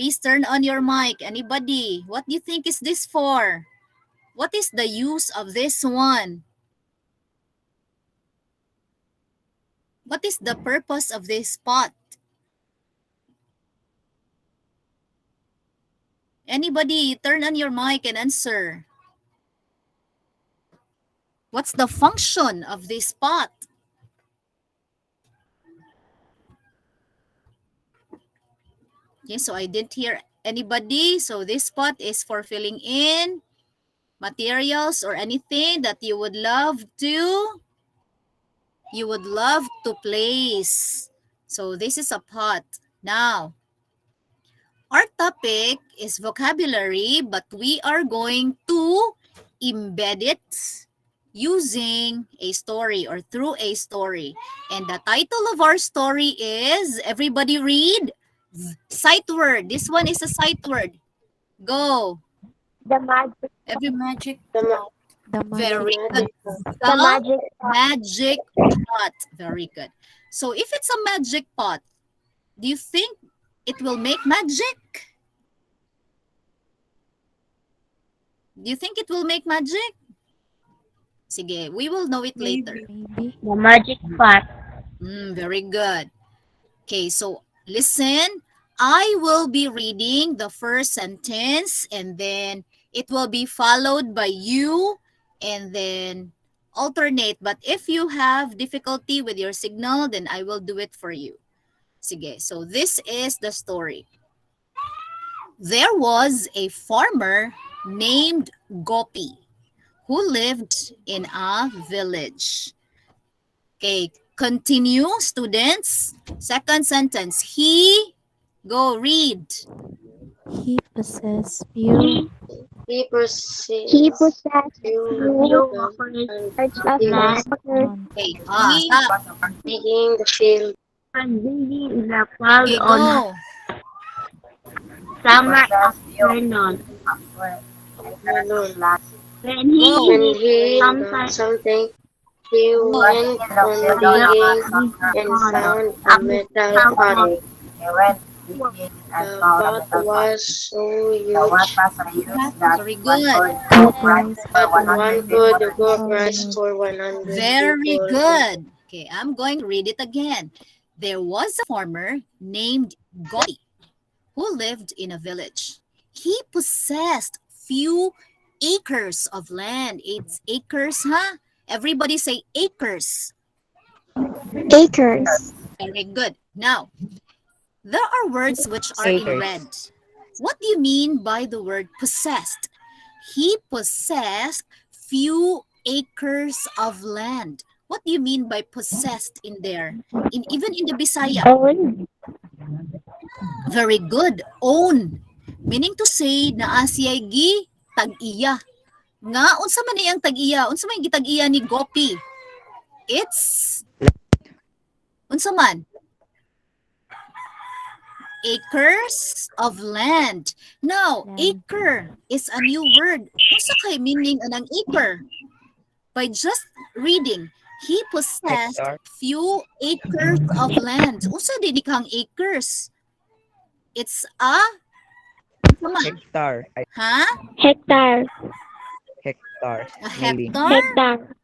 Please turn on your mic. Anybody? What do you think is this for? What is the use of this one? What is the purpose of this pot? Anybody, turn on your mic and answer. What's the function of this pot? Okay, so I didn't hear anybody. So this pot is for filling in materials or anything that you would love to place. So this is a pot. Now, our topic is vocabulary, but we are going to embed it using a story or through a story. And the title of our story is, everybody read, sight word. This one is a sight word. Go. The magic. Every Magic. The very good. The magic. Magic pot. Very good. So if it's a magic pot, do you think it will make magic? Do you think it will make magic? Sige, we will know it later. Maybe. The magic pot. Very good. Okay, so listen. I will be reading the first sentence and then it will be followed by you and then alternate. But if you have difficulty with your signal, then I will do it for you. Sige, so this is the story. There was a farmer named Gopi who lived in a village. Okay, continue, students. Second sentence. Go read. He possessed few. He possessed He possessed few such as land Okay, stop. digging the field. and digging the cloud Okay, on go. summer afternoon. When he When he sometimes something, he went on digging and found a metal pot. The pot was so huge Very good. that one could go price for 100 Very people. good. Okay, I'm going to read it again. There was a farmer named Gopi who lived in a village. He possessed few acres of land. It's acres, huh? Everybody say acres. acres. Very good. Now, there are words which are in red. What do you mean by the word possessed? He possessed few acres of land. What do you mean by possessed in there? Even in the Bisaya. Own. Very good. Own. Meaning to say, naa siya'y tag-iya. Nga, unsa man iyang tag-iya? Unsa man gitag-iya ni Gopi? It's, unsa man? Acres of land. Now, acre is a new word. Unsa kay meaning anang acre? By just reading, he possessed few acres of land. Unsa di kang acres? It's a Hectare. ha? Hectare. Hectare. A Maybe. hectare? Hectare.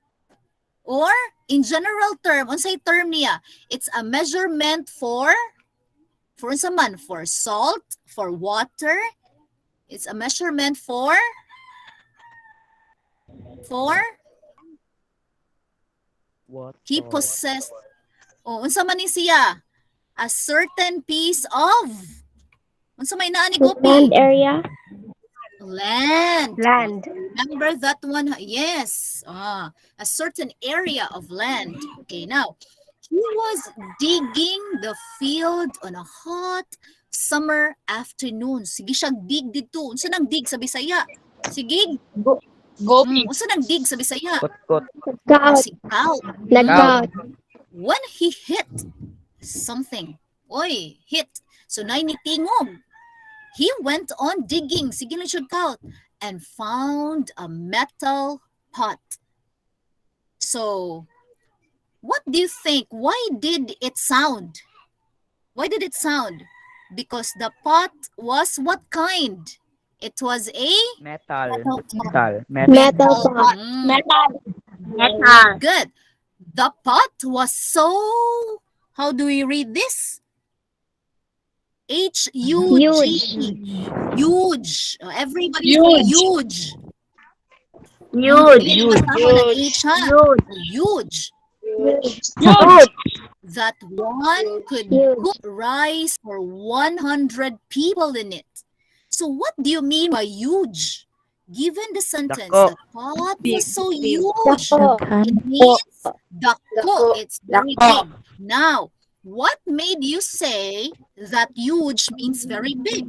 Or in general term, unsay term niya? It's a measurement for unsa man? For salt, for water. It's a measurement for What? he possessed. Oh, unsa man ni siya? A certain piece of unsa may naa ni Gopi? Land area. Land. Land. Remember that one? Yes. A certain area of land. Okay, now, he was digging the field on a hot summer afternoon. Sige siya dig dito. Unsa nang dig sa Bisaya? Sige. Unsa nang dig sa Bisaya? Kot-kot. Scout. Sikaw. Nag-scout. When he hit something, hit. So, nainitingog. He went on digging, sige na siya count, and found a metal pot. So, what do you think? Why did it sound? Why did it sound? because the pot was what kind? It was a Metal. Metal Metal. Metal. Metal metal. pot. Metal. Very Metal. good. The pot was so, how do we read this? Huge. H-U-G-E. Huge. Everybody say Huge. huge. Huge. Hindi na masahol ng Huge. H ha. Huge. Huge. Huge. Huge. That one could Huge. cook rice for 100 people in it. So what do you mean by huge? Given the sentence, Dako. the pot was so Big. huge. Dako. It means dako. Dako. It's very big. Now, what made you say that huge means very big?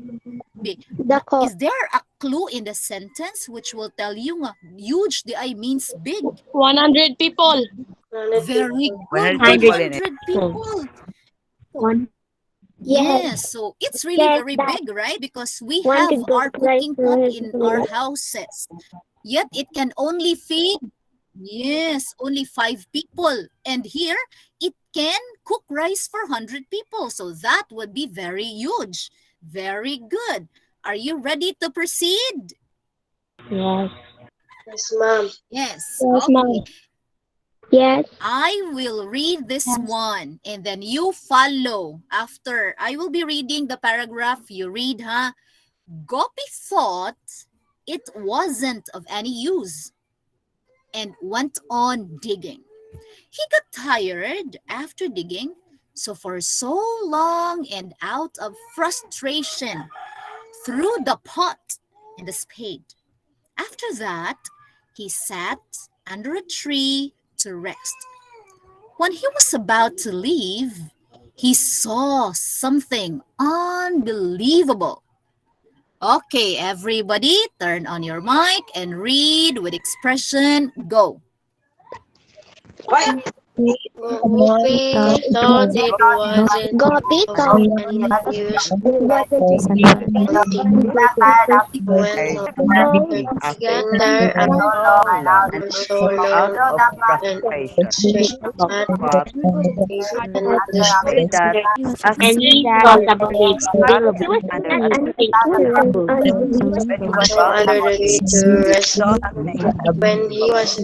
Dako. Is there a clue in the sentence which will tell you nga, huge di ay means big? 100 people. Very good. 100 people in it. 100 people. One. Yes, so it's really Yes, very that big, right? Because we one have could go our right cooking pot right, in our right. houses. Yet it can only feed, yes, only 5 people. And here it can cook rice for 100 people. So that would be very huge. Very good. Are you ready to proceed? Yes. Yes, ma'am. Yes. Yes, ma'am. Okay. Yes. I will read this one and then you follow. After I will be reading the paragraph, you read, huh? Gopi thought it wasn't of any use and went on digging. He got tired after digging, so for so long and out of frustration, threw the pot and the spade. After that, he sat under a tree to rest. When he was about to leave, he saw something unbelievable. Okay, everybody, turn on your mic and read with expression. Go. Goofy thought it wasn't Gopi of thought any use what the until I went on. digging He after got there for after so long so and out long of and frustration. straight at But and the after spade. that, And he thought about it sat under a tree to rest. When he was so about under the to tree leave, to he rest saw something when he was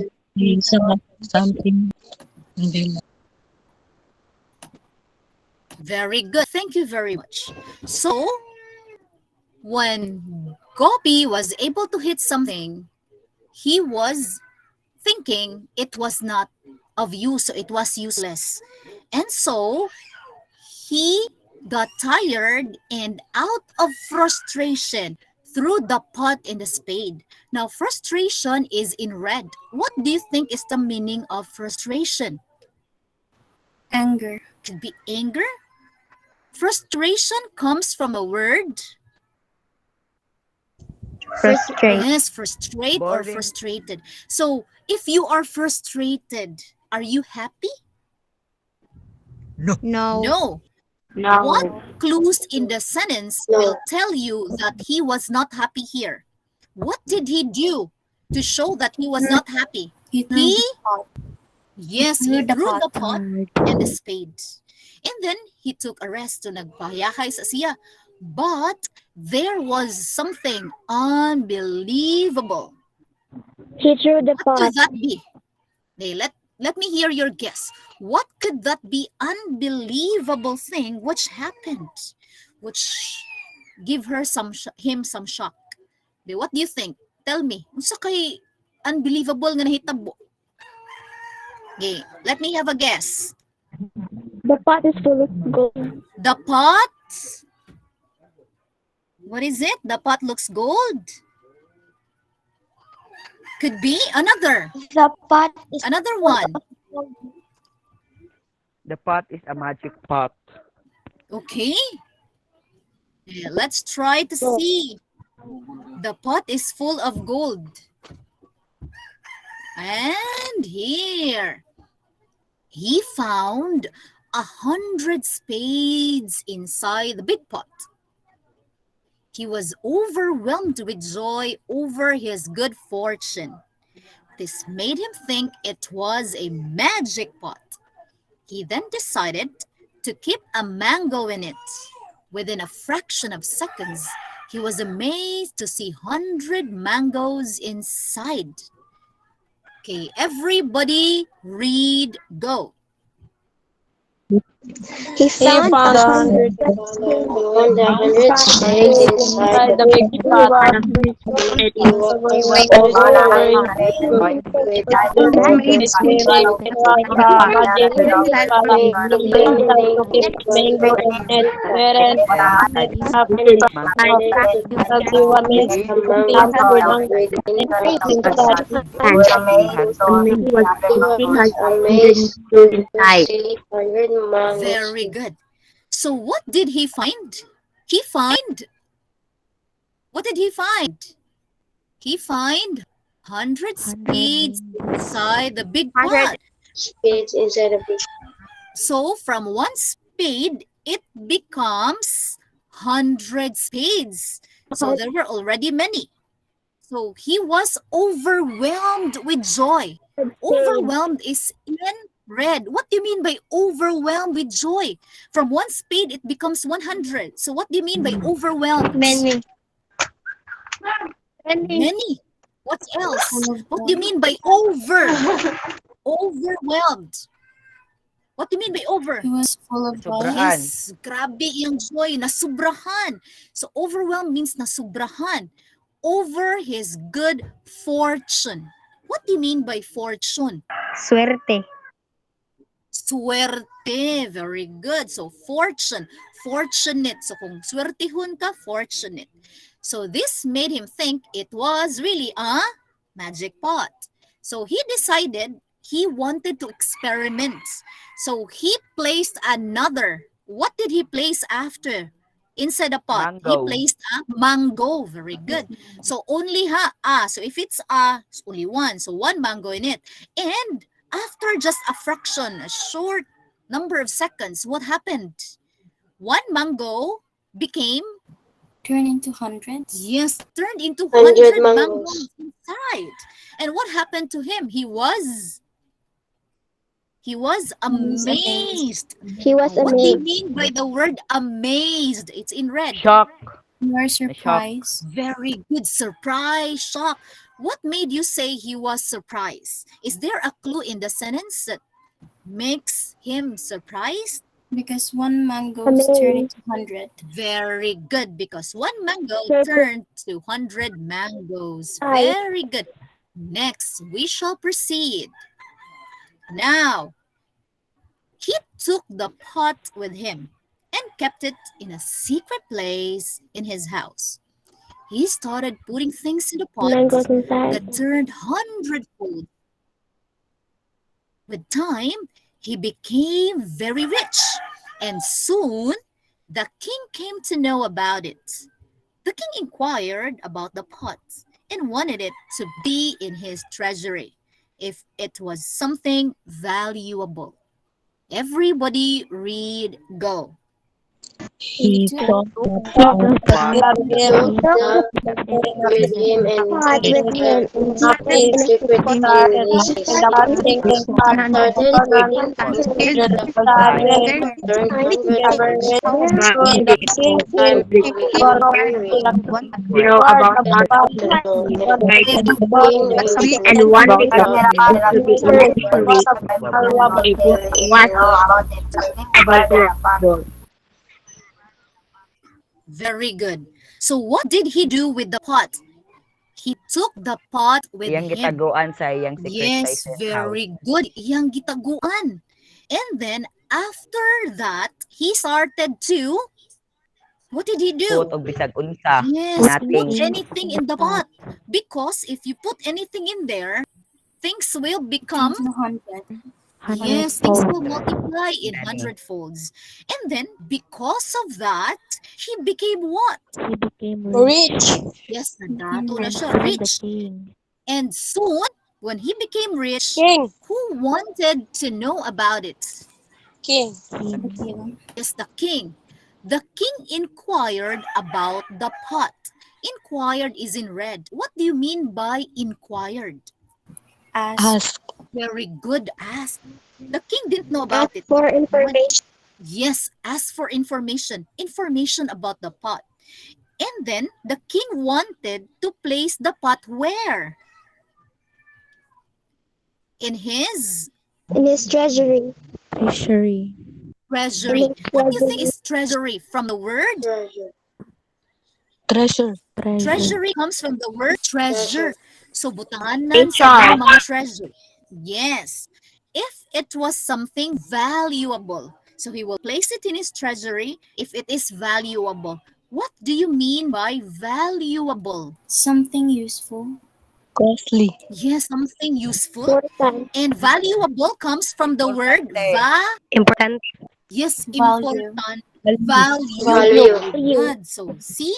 Very good. Thank you very much. So, when Gopi was able to hit something, he was thinking it was not of use, so it was useless. And so, he got tired and out of frustration threw the pot in the spade. Now, frustration is in red. What do you think is the meaning of frustration? Anger. Could be anger. Frustration comes from a word. frustrate. Yes, frustrate or boring. frustrated. So, if you are frustrated, are you happy? No. No. no. What clues in the sentence will tell you that he was not happy here? What did he do to show that he was not happy? He threw He, the pot. yes, threw he the threw the pot. pot and the spade. And then he took a rest to nagpayahay sa siya. But there was something unbelievable. He threw the What could pot. that be? Hey, let me hear your guess. What could that be unbelievable thing which happened? Which give him some shock. Okay, what do you think? Tell me. Unsa kay unbelievable nga nahitabo? Okay, let me have a guess. The pot is full of gold. The pot? What is it? The pot looks gold. Could be another one. The pot is a magic pot. Okay. Let's try to see. The pot is full of gold. And here, he found 100 spades inside the big pot. He was overwhelmed with joy over his good fortune. This made him think it was a magic pot. He then decided to keep a mango in it. Within a fraction of seconds, he was amazed to see 100 mangoes inside. Okay, everybody read go. He He found found a a hundred hundred found a hundred spades inside inside the the big big pot. pot. He was overwhelmed with excitement. It was a magic pot. Feeling To keep mango in it, wherein it happened to everyone is a planted mountain on within inside. He was amazed to see 100 mangoes. Very good. So what did he find? What did he find? He find 100 spades inside the big pot. Spades inside a big So from one spade, it becomes 100 spades. So there were already many. So he was overwhelmed with joy. Overwhelmed is in red. What do you mean by overwhelmed with joy? From one spade, it becomes 100. So what do you mean by overwhelmed? Many. Many. What else? Full of What do you joy. mean by over? Overwhelmed. What do you mean by over? He was full of joy. Yes, grabe yung joy, nasubrahan. So overwhelmed means nasubrahan over his good fortune. What do you mean by fortune? Suerte. Suerte. Very good. So fortune, fortunate. So kung swertehon ka, fortunate. So this made him think it was really a magic pot. So he decided he wanted to experiment. So he placed another. What did he place after? Inside the pot, he placed a mango. Very good. So only so if it's only one, so one mango in it. And after just a fraction, a short number of seconds, what happened? One mango became, Turn into hundreds. yes, turned into 100 100 mangoes. mangoes inside. And what happened to him? He was amazed. He was What do you amazed. mean by the word amazed? It's in red. Shock. You are surprised. Very good. Surprise, shock. What made you say he was surprised? Is there a clue in the sentence that makes him surprised? Because one mango turned into 100. Very good, because one mango Surprise. turned to 100 mangoes. Very good. Next, we shall proceed. Now, he took the pot with him and kept it in a secret place in his house. He started putting things in the pot Mangoes inside. that turned hundredfold. With time, he became very rich, and soon the king came to know about it. The king inquired about the pot and wanted it to be in his treasury if it was something valuable. Everybody read go. He took With him and Pot with him in kept secret in his started secret started putting things in the pot turned hundred when the king came became very rich. The king and inquired wanted about to be in Very good. So what did he do with the pot? He took the pot with Iyang him. gitaguan sa iyang secret Yes, place house. very good. Iyang gitaguan. And then after that, he started to, what did he Put do? og bisag unsa. Yes, put Nothing. anything in the pot. Because if you put anything in there, things will become, into 100. yes, things will multiply in hundredfolds. And then because of that, he became what? rich. Yes, nadato na siya, rich. And soon, when he became rich, King. who wanted to know about it? King. The king. Yes, the king. The king inquired about the pot. Inquired is in red. What do you mean by inquired? Ask. Very good, ask. The king didn't know about it. for information. Yes, ask for information about the pot. And then the king wanted to place the pot where? In his In his treasury. Treasury. In treasury. his What do you think treasury. is treasury from the word? Treasure. Treasure. Treasury comes from the word treasure. So butanganan sa HR. inyong mga treasure. Yes. If it was something valuable, so he will place it in his treasury if it is valuable. What do you mean by valuable? Something useful. Costly. Yes, something useful. Important. And valuable comes from the word Important. yes, Value. important. Value. Value. Value. Very good. So, see,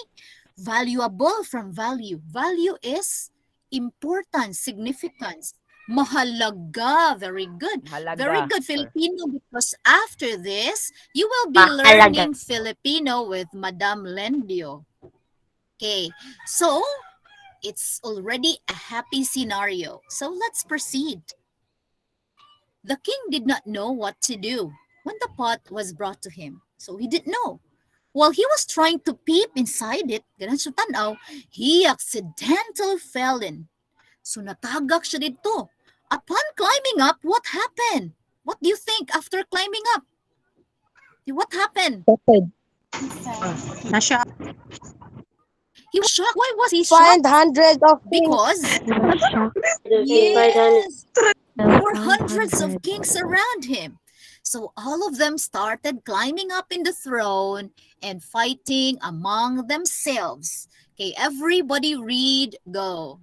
valuable from value. Value is importance, significance. Mahalaga. Very good. Very Halaga, good, sir. Filipino, because after this, you will be Mahalaga. learning Filipino with Madam Lendio. Okay, so it's already a happy scenario. So let's proceed. The king did not know what to do when the pot was brought to him. So he didn't know. While he was trying to peep inside it, ganun siya tanaw, he accidentally fell in. So natagak siya dito. Upon climbing up, what happened? What do you think after climbing up? What happened? Stupid. He fell. Nasha. He was shocked. Why was he Find shocked? hundreds of things. Because, He was shocked. yes, there Fell were found hundreds of 100. kings around him. So all of them started climbing up in the throne and fighting among themselves. Okay, everybody read, go.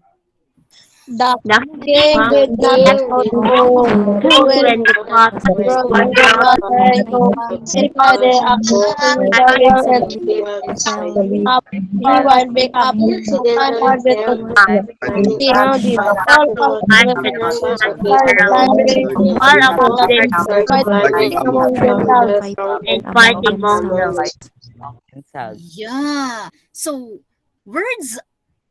The The king did not know when the pot was was brought brought there, so inside the accidentally fell up. He went back up to find hundreds of things around him. All of them started climbing so fighting among themselves. fighting among themselves. Themselves. Yeah. So words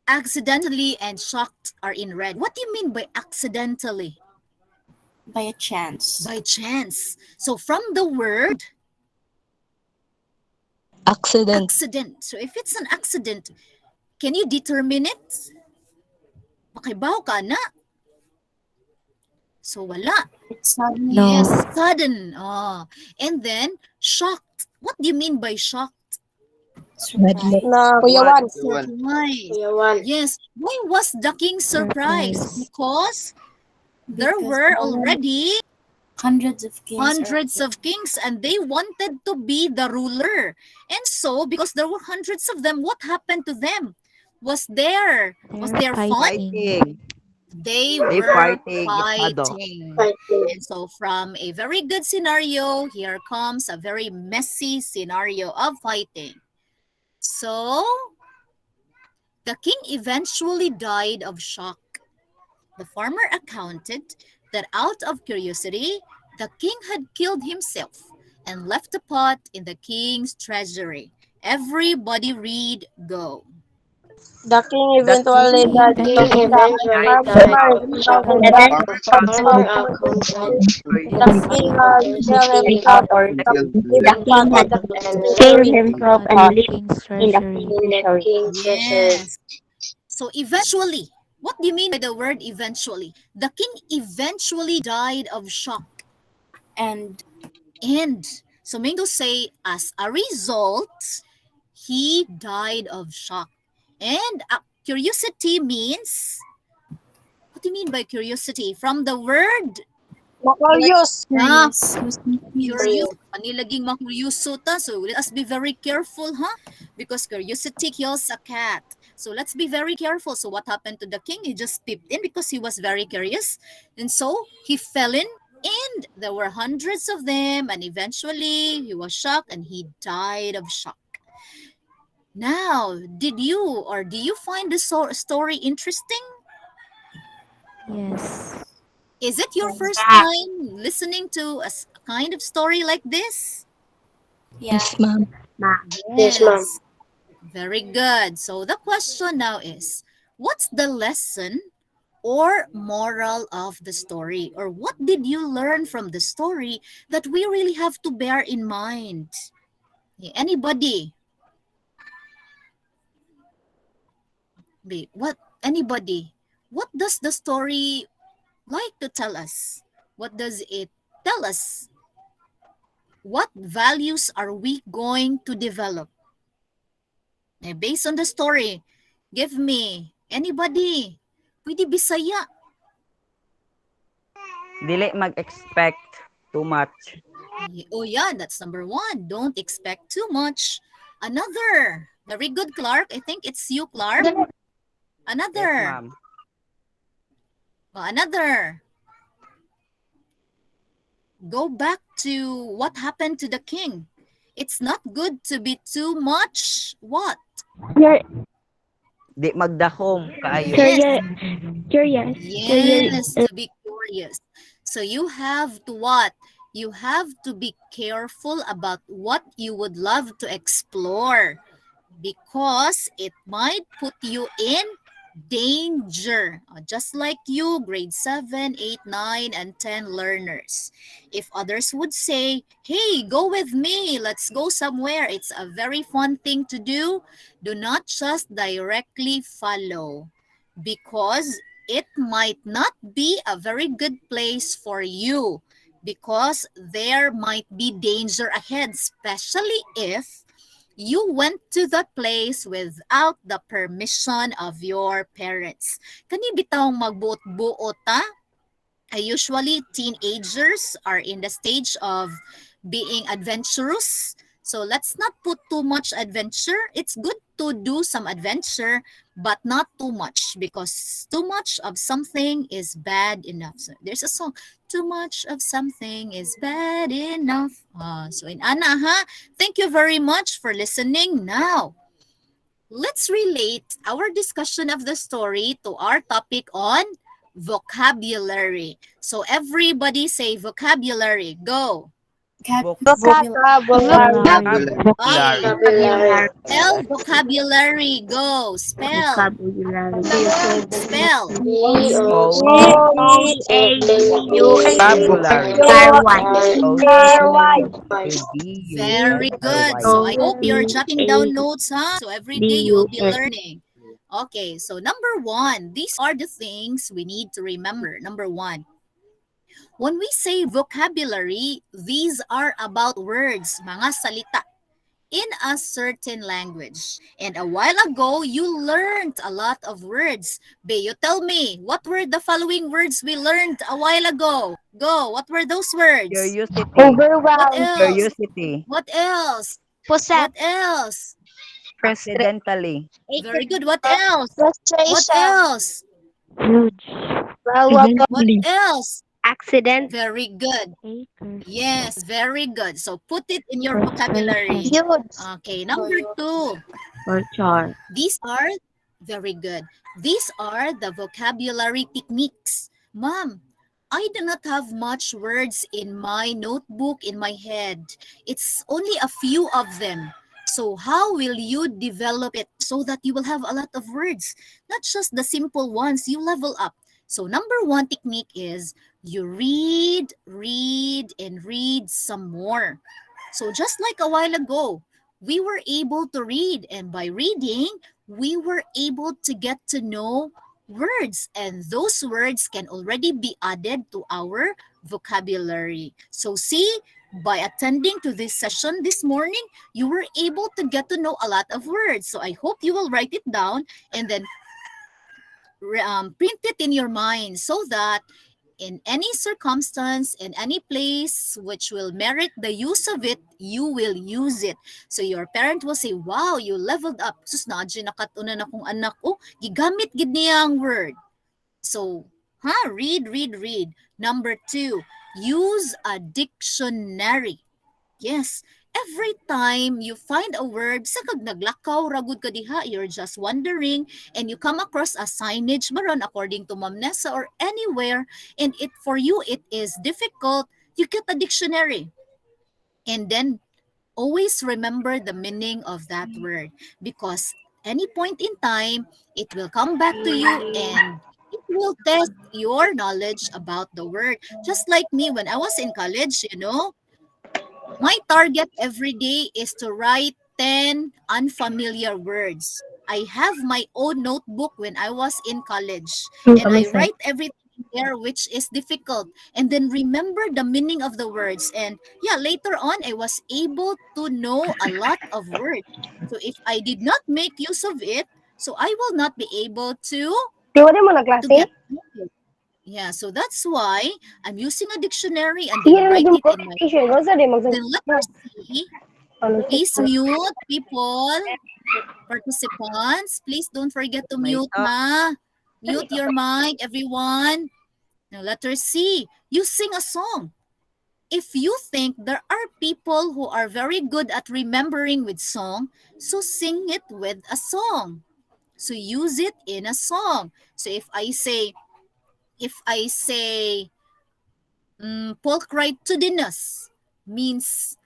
accidentally and shocked are in red. What do you mean by accidentally? By a chance. By chance. So from the word Accident. accident. So if it's an accident, can you determine it? Makibaw ka na. So wala. It's sudden. Yes, No. sudden. Oh. And then shocked. What do you mean by shocked? Surprise. Na kuyawan. Surprise. Yes. Why was the king surprised? Surprise. Because there Because were already hundreds of kings. hundreds of kings and they wanted to be the ruler. And so, because there were hundreds of them, what happened to them? Was there They're fun? fighting. They They were fighting. Estado. fighting. And so from a very good scenario, here comes a very messy scenario of fighting. So, the king eventually died of shock. The farmer accounted that out of curiosity, the king had killed himself and left the pot in the king's treasury. Everybody read, go. The king The eventually king died The of king shock. Farmer accounted that the king had killed himself or king lived part of the had treasury. himself and the king's treasury. Yes. So eventually, what do you mean by the word eventually? The king eventually died of shock. And And so meaning to say, as a result, he died of shock. And curiosity means, what do you mean by curiosity? From the word Macurious. ah, curious. He was confused. curious. Panilaging makuryoso ta. So let us be very careful, huh? Because curiosity kills a cat. So let's be very careful. So what happened to the king? He just peeped in because he was very curious. And so he fell in and there were hundreds of them. And eventually he was shocked and he died of shock. Now, did you or do you find the story interesting? Yes. Is it your first time listening to a kind of story like this? Yeah. Yes, ma'am. Yes, ma'am. Very good. So the question now is, what's the lesson or moral of the story? Or what did you learn from the story that we really have to bear in mind? Anybody? What? Anybody? What does the story like to tell us? What does it tell us? What values are we going to develop? Based on the story, give me. Anybody? Pwede Bisaya. Dili mag-expect too much. Oh yeah, that's number one. Don't expect too much. Another. Very good, Clark. I think it's you, Clark. Yes, Another. ma'am. Another. Go back to what happened to the king. It's not good to be too much. What? You're Di magdahom kaayo. Yes. curious. Yes, to be curious. So you have to what? You have to be careful about what you would love to explore because it might put you in danger. Just like you, grade 7, 8, 9, and 10 learners. If others would say, hey, go with me, let's go somewhere. It's a very fun thing to do not just directly follow because it might not be a very good place for you because there might be danger ahead, especially if you went to that place without the permission of your parents. Kani bitawng magbuot-buot ta? Usually teenagers are in the stage of being adventurous. So let's not put too much adventure. It's good to do some adventure, but not too much because too much of something is bad enough. So there's a song, too much of something is bad enough. So in Ana, ha? Thank you very much for listening. Now, let's relate our discussion of the story to our topic on vocabulary. So everybody say vocabulary. Go. Vocabulary. Spell vocabulary. Go. Spell. Spell. Vocabulary. Very good. Vocabulary. So I hope you're jotting down notes, huh? So every day you will be learning. Okay, so number one, these are the things we need to remember. Number one, when we say vocabulary, these are about words, mga salita, in a certain language. And a while ago, you learned a lot of words. You tell me, what were the following words we learned a while ago? Go, what were those words? Curiosity. What else? Curiosity. What else? Possess. What else? Accidentally. Very good. What else? What Frustration. else? Huge. What Eventually. else? Accident. Very good. Acres. Yes, very good. So put it in your vocabulary. Huge. Okay, number two. Torture. These are very good. These are the vocabulary techniques. Ma'am, I do not have much words in my notebook in my head. It's only a few of them. So how will you develop it so that you will have a lot of words? Not just the simple ones, you level up. So number one technique is you read, and read some more. So just like a while ago, we were able to read, and by reading, we were able to get to know words, and those words can already be added to our vocabulary. So see, by attending to this session this morning, you were able to get to know a lot of words. So I hope you will write it down and then print it in your mind so that in any circumstance, in any place which will merit the use of it, you will use it. So your parent will say, wow, you leveled up. Sus na, nakatunan akong anak ko, gigamit gid niya ang word. So, read. Number two, use a dictionary. Yes, every time you find a word, sa kag naglakaw, ragud ka diha, you're just wondering, and you come across a signage maron according to Ma'am Nessa or anywhere, and it for you it is difficult, you get a dictionary. And then always remember the meaning of that word because any point in time, it will come back to you and it will test your knowledge about the word. Just like me when I was in college, my target every day is to write 10 unfamiliar words. I have my own notebook when I was in college, and I write everything in there which is difficult and then remember the meaning of the words. And yeah, later on, I was able to know a lot of words. So if I did not make use of it, so I will not be able Di ba mo na to klase? get it. Yeah, so that's why I'm using a dictionary and Sige then na write naging it in my. conversation. Kung saan di Then letter C. Ano Please mute, people, participants. Please don't forget to May mute, up. ha? Mute your mic, everyone. Now, letter C. You sing a song. If you think there are people who are very good at remembering with song, so sing it with a song. So use it in a song. So if I say, pork right to dinas means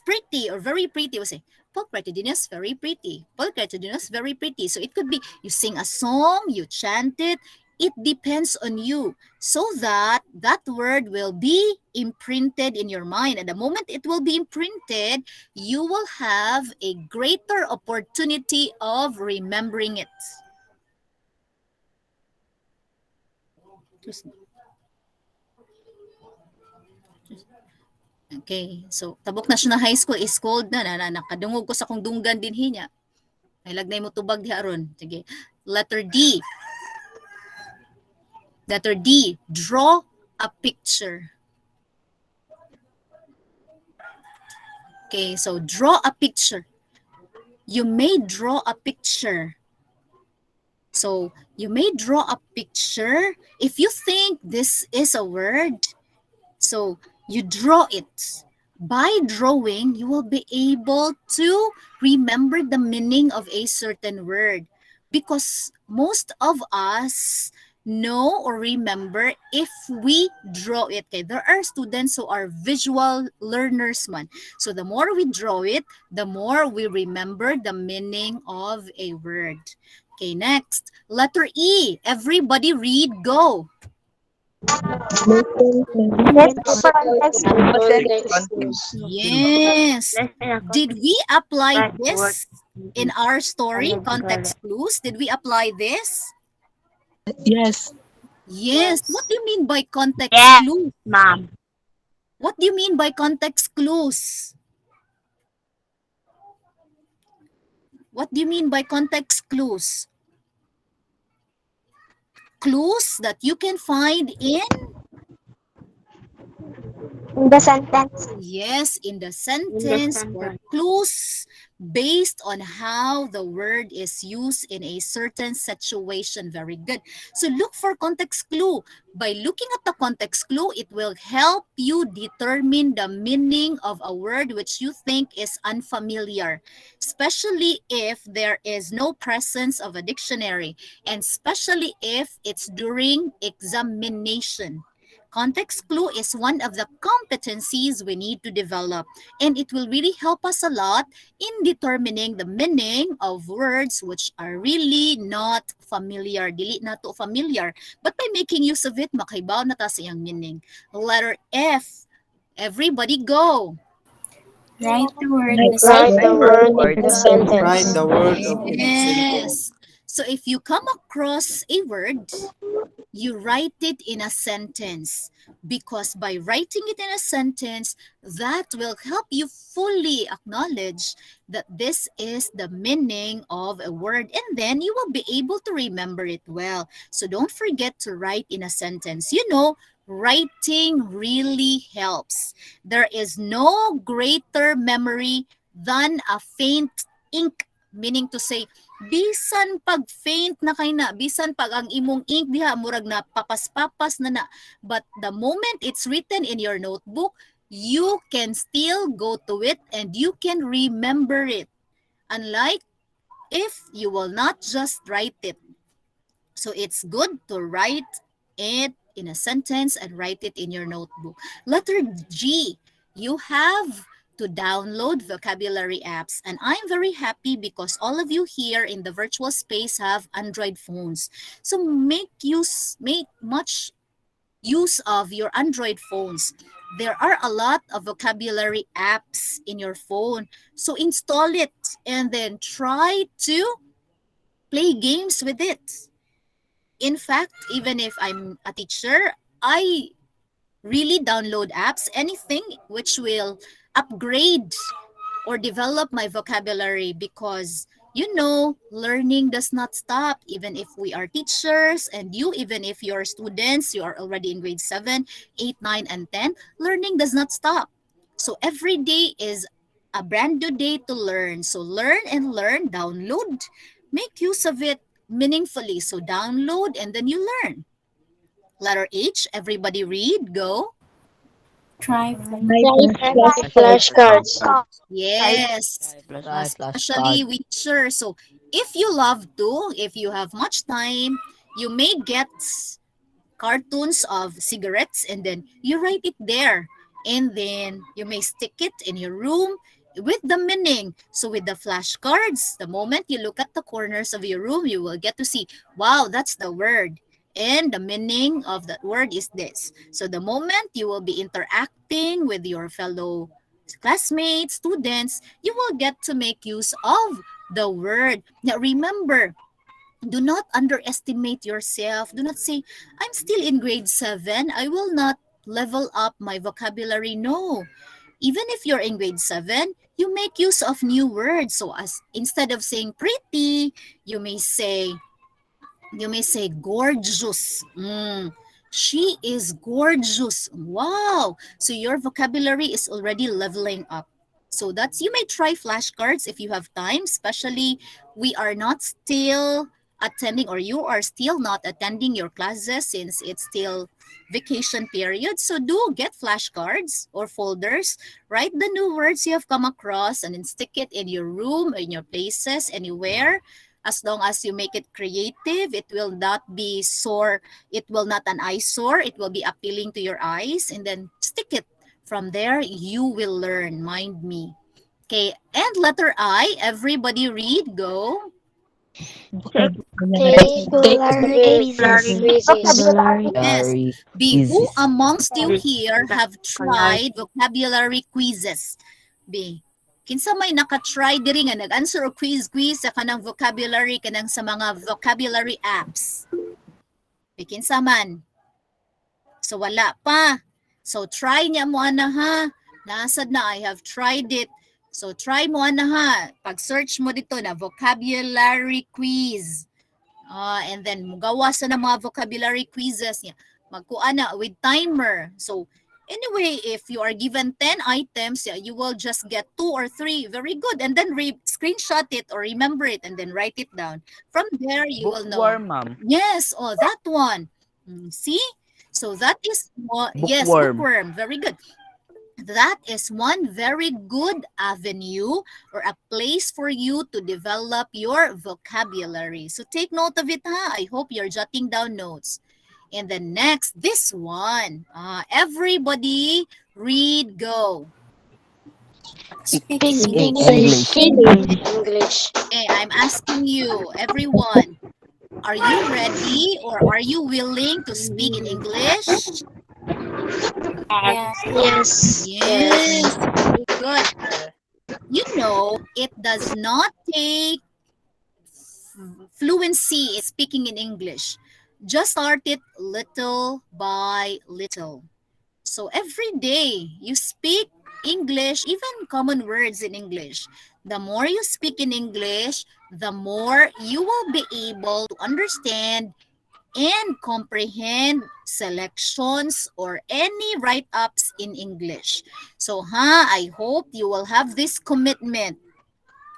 pretty or very pretty. We say, pork retidinous, very pretty. Pork retidinous, very pretty. So it could be you sing a song, you chant it. It depends on you so that that word will be imprinted in your mind. And the moment it will be imprinted, you will have a greater opportunity of remembering it. Okay, so tabok na siya na high school is cold na nakadungog ko sa kong dunggan din hinya. Ay lagnay mo tubag diha aron. Sige. Letter D. Letter D. Draw a picture. Okay, so draw a picture. You may draw a picture. So you may draw a picture. If you think this is a word, so you draw it. By drawing, you will be able to remember the meaning of a certain word because most of us know or remember if we draw it. Okay, there are students who are visual learners man. So the more we draw it, the more we remember the meaning of a word. Okay, next, letter E. Everybody read, go. Listen to content. Yes. Did we apply Right word. this in our story, Ano context clues? Did we apply this? Yes. Yes. What do you mean by context Yes, clues? ma'am. What do you mean by context clues? What do you mean by context clues? Clues that you can find in. The sentence. Yes, in the In the sentence or sentence. clues based on how the word is used in a certain situation. Very good. So look for context clue. By looking at the context clue, it will help you determine the meaning of a word which you think is unfamiliar, especially if there is no presence of a dictionary, and especially if it's during examination. Context clue is one of the competencies we need to develop, and it will really help us a lot in determining the meaning of words which are really not familiar, dili na to familiar. But by making use of it, makaibaw na ta sa iyang meaning. Letter F. Everybody go. Write the word in a Write the word sentence. in the Write sentence. the word of sentence. Yes. So if you come across a word, you write it in a sentence, because by writing it in a sentence, that will help you fully acknowledge that this is the meaning of a word, and then you will be able to remember it well. So don't forget to write in a sentence. Writing really helps. There is no greater memory than a faint ink, meaning to say, bisan pag faint na kay na, bisan pag ang imong ink diha murag na papas-papas na, but the moment it's written in your notebook, you can still go to it and you can remember it, unlike if you will not just write it. So it's good to write it in a sentence and write it in your notebook. Letter G, you have to download vocabulary apps. And I'm very happy because all of you here in the virtual space have Android phones. So make much use of your Android phones. There are a lot of vocabulary apps in your phone. So install it and then try to play games with it. In fact, even if I'm a teacher, I really download apps, anything which will upgrade or develop my vocabulary because learning does not stop even if we are teachers and even if you're students, you are already in grade 7, 8, 9 and 10, learning does not stop. So every day is a brand new day to learn. So learn and learn, download, make use of it meaningfully. So download and then you learn. Letter H, everybody read, go. Try Type flashcards. Yes, Try especially flashcard. with sure. So if you love to, if you have much time, you may get cartoons of cigarettes and then you write it there. And then you may stick it in your room with the meaning. So with the flashcards, the moment you look at the corners of your room, you will get to see, wow, that's the word. And the meaning of that word is this. So the moment you will be interacting with your fellow classmates, students, you will get to make use of the word. Now remember, do not underestimate yourself. Do not say, I'm still in grade 7. I will not level up my vocabulary. No. Even if you're in grade 7, you make use of new words. So as instead of saying pretty, you may say gorgeous. She is gorgeous. Wow. So your vocabulary is already leveling up. So that's, you may try flashcards if you have time, especially we are not still attending or you are still not attending your classes since it's still vacation period. So do get flashcards or folders, write the new words you have come across and then stick it in your room, in your places, anywhere. As long as you make it creative, it will not be sore, it will not an eyesore, it will be appealing to your eyes, and then stick it. From there you will learn, mind me. Okay, and letter I, everybody read, go. Take Vocabulary quizzes. quizzes. Yes. Vocabulary B, who quizzes. amongst you here have tried vocabulary quizzes? B, kinsa may nakatry diri nga nag-answer o quiz sa kanang vocabulary kanang sa mga vocabulary apps? B, kinsa man? So wala pa. So try niya mo ana ha. Nasad na, I have tried it. So try mo ana ha. Pag-search mo dito na vocabulary quiz. And then mugawa sa na mga vocabulary quizzes niya. Magkuha na with timer. So anyway, if you are given 10 items, yeah, you will just get 2 or 3. Very good. And then screenshot it or remember it and then write it down. From there, you will know. Bookworm, ma'am. Yes, that one. See? So that is, yes, Bookworm. bookworm. Very good. That is one very good avenue or a place for you to develop your vocabulary. So take note of it, ha? I hope you're jotting down notes. And then next, this one. Everybody read, go. speaking English. English. Okay, I'm asking you, everyone, are you ready or are you willing to speak in English? Yes. Yes, very good. It does not take fluency in speaking in English. Just start it little by little. So every day you speak English, even common words in English. The more you speak in English, the more you will be able to understand and comprehend selections or any write-ups in English. So I hope you will have this commitment.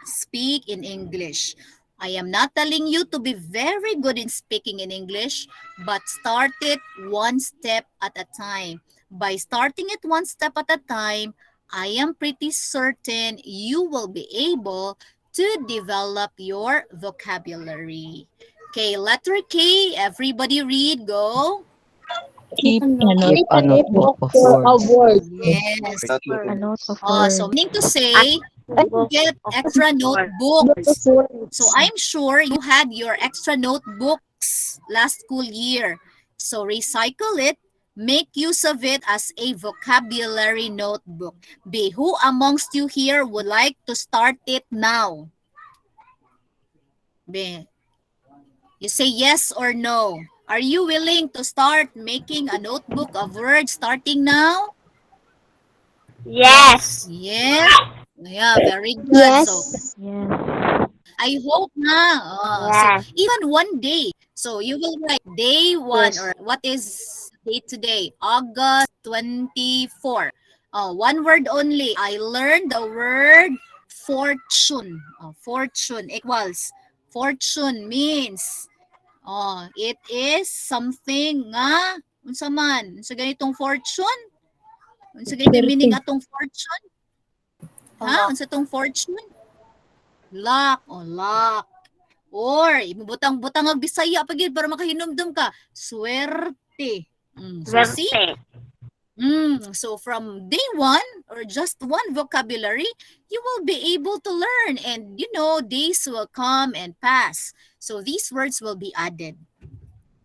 Speak in English. I am not telling you to be very good in speaking in English, but start it one step at a time. By starting it one step at a time, I am pretty certain you will be able to develop your vocabulary. Okay, letter K, everybody read, go. Keep a Keep a notebook notebook of for a words. word. Yes. A note of So words. meaning to say, you get extra notebooks. So I'm sure you had your extra notebooks last school year. So recycle it, make use of it as a vocabulary notebook. B, who amongst you here would like to start it now? B, you say yes or no. Are you willing to start making a notebook of words starting now? Yes. Yes. Yeah, very good. So Yes. Yes. I hope na. So Yes. even one day. So you will write day 1 Yes. or what is date today? August 24. One word only. I learned the word fortune. Fortune equals. Fortune means it is something nga unsa man. Unsa ganitong fortune? Unsa ganito meaning Swerte. atong fortune? Ha? Unsa tong fortune? Luck. Luck. Or, ibutang-butang ang Bisaya pagid para makahinumdum ka. Swerte. So, see? Verte. So, from day 1 or just one vocabulary, you will be able to learn. And, days will come and pass. So, these words will be added.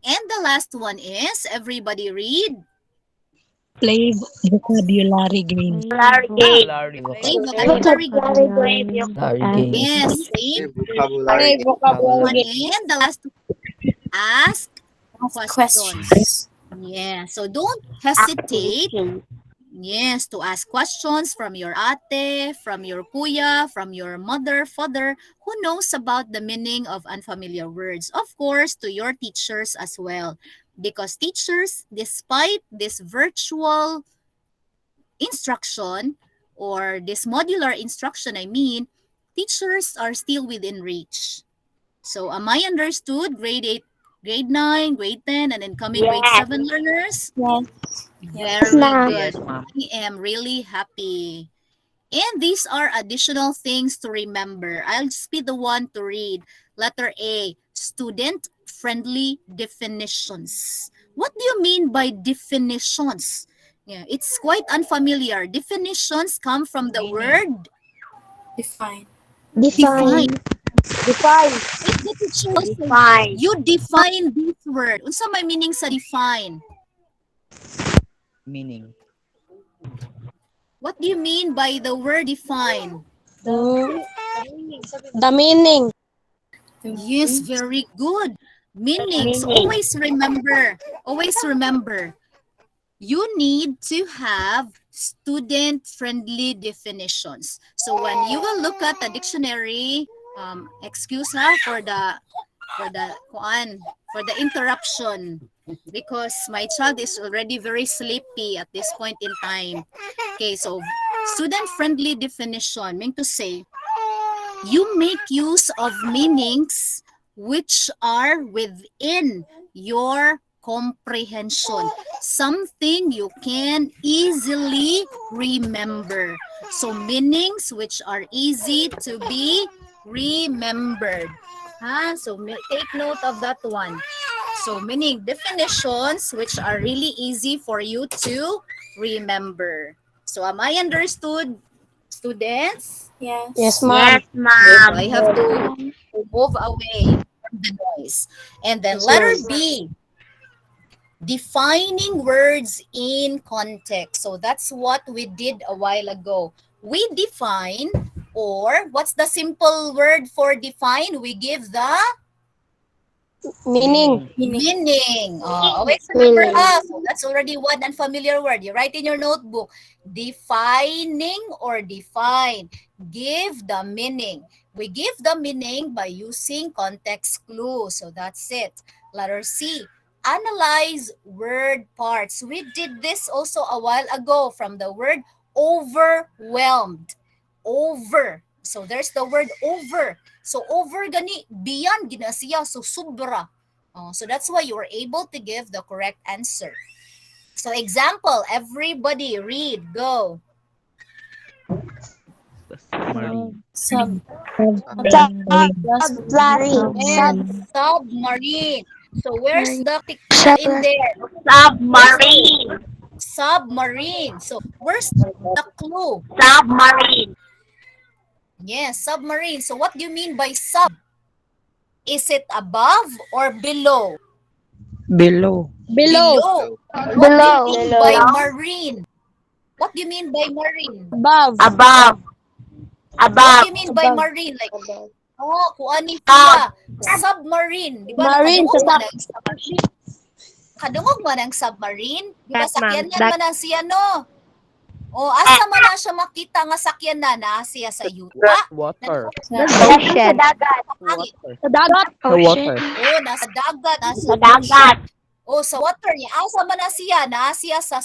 And the last one is, everybody read. Play vocabulary game. Larry Gate. Vocabulary. A Vocabulary. vocabulary. Vocabulary And game. Yes, Okay, same. vocabulary. May vocabulary. One and the last ask questions. Questions. Yeah, so don't Activity. hesitate. Yes, to ask questions from your ate, from your kuya, from your mother, father, who knows about the meaning of unfamiliar words. Of course, to your teachers as well. Because teachers, despite this virtual instruction or this modular instruction, teachers are still within reach. So am I understood? Grade 8, grade 9, grade 10, and then coming grade Yes. 7 learners? Yes. Yes, Very ma'am. good. Yes, ma'am. I am really happy. And these are additional things to remember. I'll just be the one to read. Letter A, student-friendly definitions. What do you mean by definitions? Yeah, it's quite unfamiliar. Definitions come from the word Define. define. Define. Define. If the teacher says, Define. you define this word. Unsa may meaning sa define? Meaning. What do you mean by the word define? The meaning. Yes, very good. Meaning. So Meaning. always remember, you need to have student-friendly definitions. So when you will look at the dictionary, excuse for the interruption, because my child is already very sleepy at this point in time. Okay, so student-friendly definition meaning to say you make use of meanings which are within your comprehension, something you can easily remember. So meanings which are easy to be remembered. So take note of that one. So meaning definitions which are really easy for you to remember. So am I understood, students? Yes. Yes, ma'am. Yes, So ma'am. I have to move away from the noise. And then letter B, defining words in context. So that's what we did a while ago. We define, or what's the simple word for define? We give the Meaning. meaning. Always remember Meaning. So that's already one unfamiliar word. You write in your notebook, defining or define. Give the meaning. We give the meaning by using context clue. So that's it. Letter C, analyze word parts. We did this also a while ago from the word overwhelmed. Over. So there's the word over. So over gani, beyond gina siya. So sobra. So that's why you were able to give the correct answer. So example, everybody read, go. Submarine. Sub. Submarine. Yes, submarine. So where's the picture in there? Where's the Submarine. submarine? So where's the clue? Submarine. Yes, submarine. So what do you mean by sub? Is it above or below? Below. Below. Below. So what do you Below. mean by marine? What do you mean by marine? Above. Above. What do Above. you mean by Above. marine? Like, oh, kung ani Top. siya. Submarine. Di ba Marine sa nakadungog man top. ang kadungog man ang submarine? Di ba That, ma'am. sakyanan That. man ang siya, no? O asa man na siya makita nga sakyan na siya sa yuta? Water. Ocean. Hangin. Water. Sa dagat. Sa water. O, nasa dagat, nasa Sa dagat. o sa water niya. Asa man na siya sa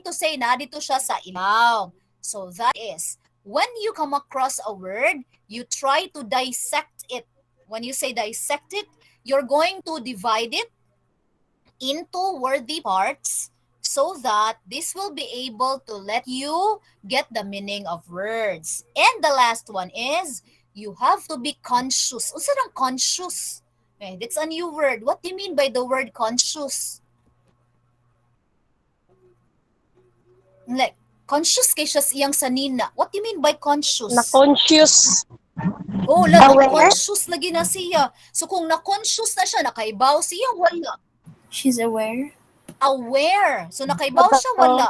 to say na dito siya sa ilaw. So that is, when you come across a word, you try to dissect it. When you say dissect it, you're going to divide it into worthy parts so that this will be able to let you get the meaning of words. And the last one is, you have to be conscious. Unsa ang conscious? Okay, that's a new word. What do you mean by the word conscious? Like, conscious kay siya iyang sanina. What do you mean by conscious? Na-conscious. Oh, lagi Aware? conscious lagi na siya. So kung na-conscious na siya, nakaibaw siya, wala. She's aware. Aware. So nakaibaw siya, wala.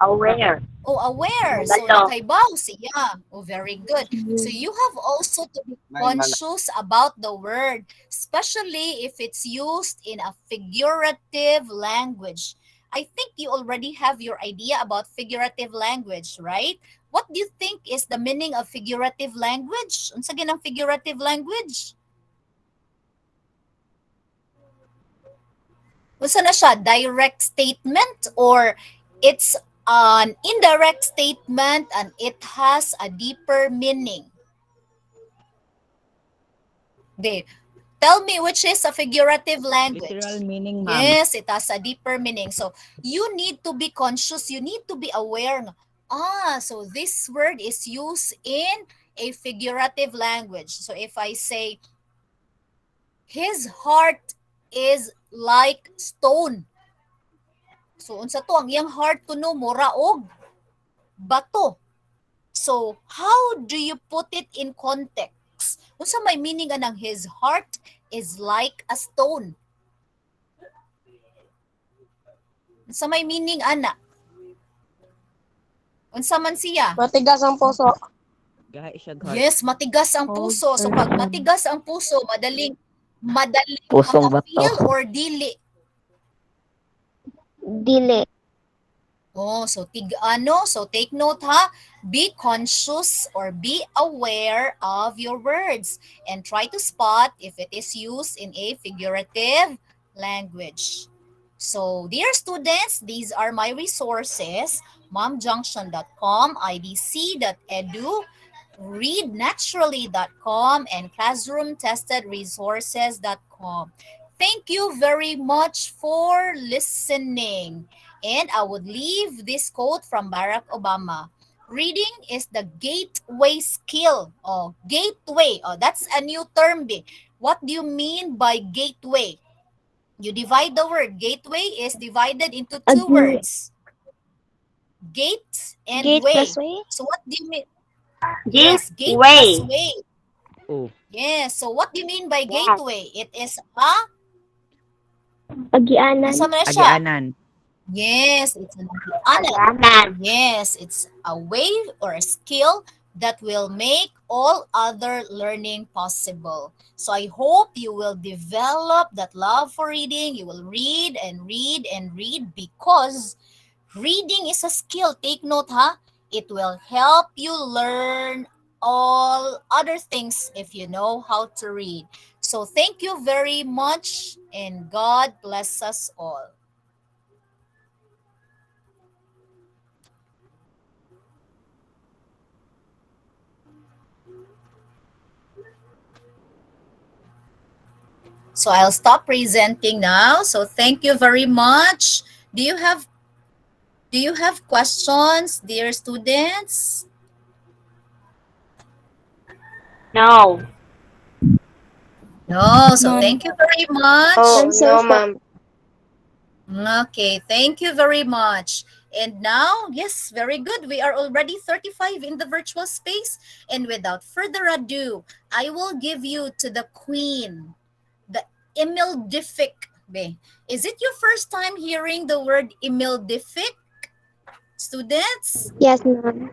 Aware. Oh, aware. So Wala. nakaibaw siya. Oh, very good. So you have also to be conscious about the word, especially if it's used in a figurative language. I think you already have your idea about figurative language, right? What do you think is the meaning of figurative language? Unsa ginang figurative language? Unsa na siya? Direct statement or it's an indirect statement and it has a deeper meaning? They tell me which is a figurative language. Literal meaning, ma'am. Yes, it has a deeper meaning. So you need to be conscious. You need to be aware. So this word is used in a figurative language. So if I say, his heart is like stone. So unsa to ang iyang heart kuno mura og bato. So how do you put it in context? Unsa may meaning anang his heart is like a stone? Unsa may meaning ana? Unsa man siya? Matigas ang puso. Gahi siya heart. Yes, matigas ang puso. So pag matigas ang puso, madaling Pusong maka-feel bato. or dili. Dili. Oh, so so take note ha. Be conscious or be aware of your words and try to spot if it is used in a figurative language. So, dear students, these are my resources: momjunction.com, idc.edu, readnaturally.com, and classroomtestedresources.com. Thank you very much for listening. And I would leave this quote from Barack Obama. Reading is the gateway skill. Oh, gateway. Oh, that's a new term. What do you mean by gateway? You divide the word. Gateway is divided into two words. Gate and Gate way. plus way? So what do you mean? Gate Yes, gate way. plus way. Oh. Yes, so what do you mean by gateway? It is a Agianan. Asa man na siya? Agianan. Yes, it's an Agianan. Yes, it's a way or a skill that will make all other learning possible. So I hope you will develop that love for reading. You will read and read and read because reading is a skill. Take note, ha? It will help you learn all other things if you know how to read. So thank you very much and God bless us all. So I'll stop presenting now. So thank you very much. Do you have questions, dear students? No. No, so None. thank you very much. Oh, no, ma'am. Okay, thank you very much. And now, yes, very good. We are already 35 in the virtual space. And without further ado, I will give you to the queen, the emildific. Is it your first time hearing the word emildific, students? Yes, ma'am.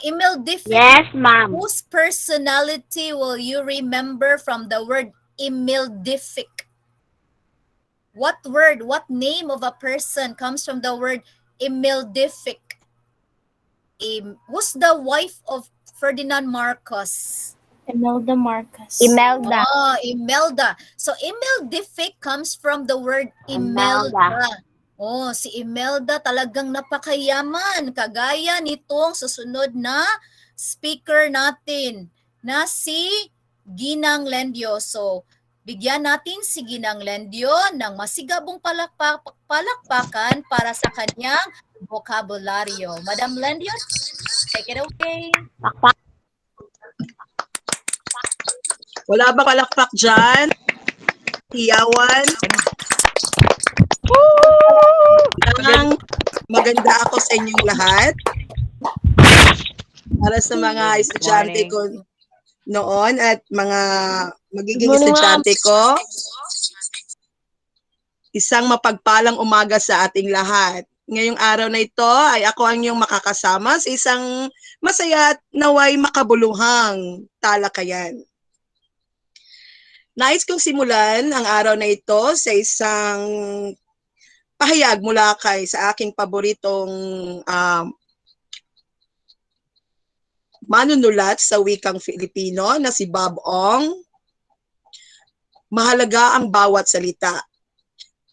Emildific, Yes, ma'am. whose personality will you remember from the word emildific? What word, what name of a person comes from the word emildific? Who's the wife of Ferdinand Marcos? Imelda Marcos. Imelda. Oh, Imelda. So emildific comes from the word Imelda. Imelda. Oh, si Imelda talagang napakayaman. Kagaya nitong susunod na speaker natin na si Ginang Lendio. So, bigyan natin si Ginang Lendio ng masigabong palakpakan para sa kanyang vocabulary. Madam Lendio, take it away. Pakpak. Wala ba palakpak dyan? Hiyawan? Maganda ako sa inyong lahat. Para sa mga estudyante ko noon at mga magiging estudyante ko, isang mapagpalang umaga sa ating lahat. Ngayong araw na ito ay ako ang iyong makakasama sa isang masaya at naway makabuluhang talakayan. Nais kong simulan ang araw na ito sa isang pahayag mula sa aking paboritong manunulat sa wikang Filipino na si Bob Ong. Mahalaga ang bawat salita.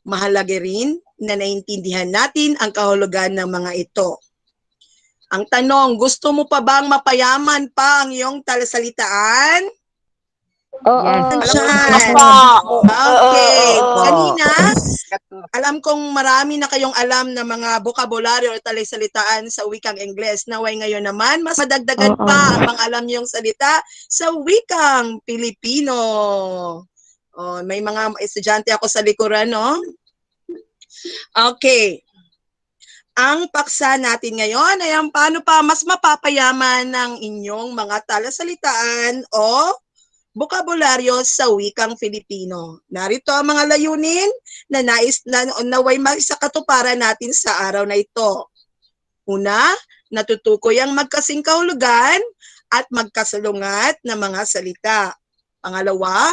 Mahalaga rin na naintindihan natin ang kahulugan ng mga ito. Ang tanong, gusto mo pa bang mapayaman pa ang iyong talasalitaan? Oo. Okay. Kanina, alam kong marami na kayong alam na mga bokabularyo o talasalitaan sa wikang Ingles. Naway ngayon naman, mas madagdagan pa ang mga alam niyong salita sa wikang Pilipino. Oh, may mga estudyante ako sa likuran, no? Okay. Ang paksa natin ngayon ay ang paano pa mas mapapayaman ng inyong mga talasalitaan o bokabularyo sa wikang Filipino. Narito ang mga layunin na naway maisakatuparan natin sa araw na ito. Una, natutukoy ang magkasing kahulugan at magkasalungat na mga salita. Pangalawa,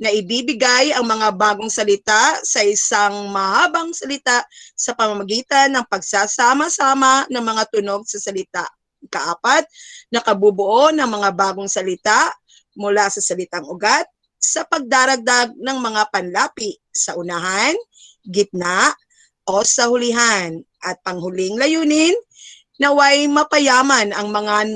na ibibigay ang mga bagong salita sa isang mahabang salita sa pamamagitan ng pagsasama-sama ng mga tunog sa salita. Ikaapat, nakabubuo ng mga bagong salita mula sa salitang ugat sa pagdaragdag ng mga panlapi sa unahan, gitna, o sa hulihan. At panghuling layunin, naway mapayaman ang mga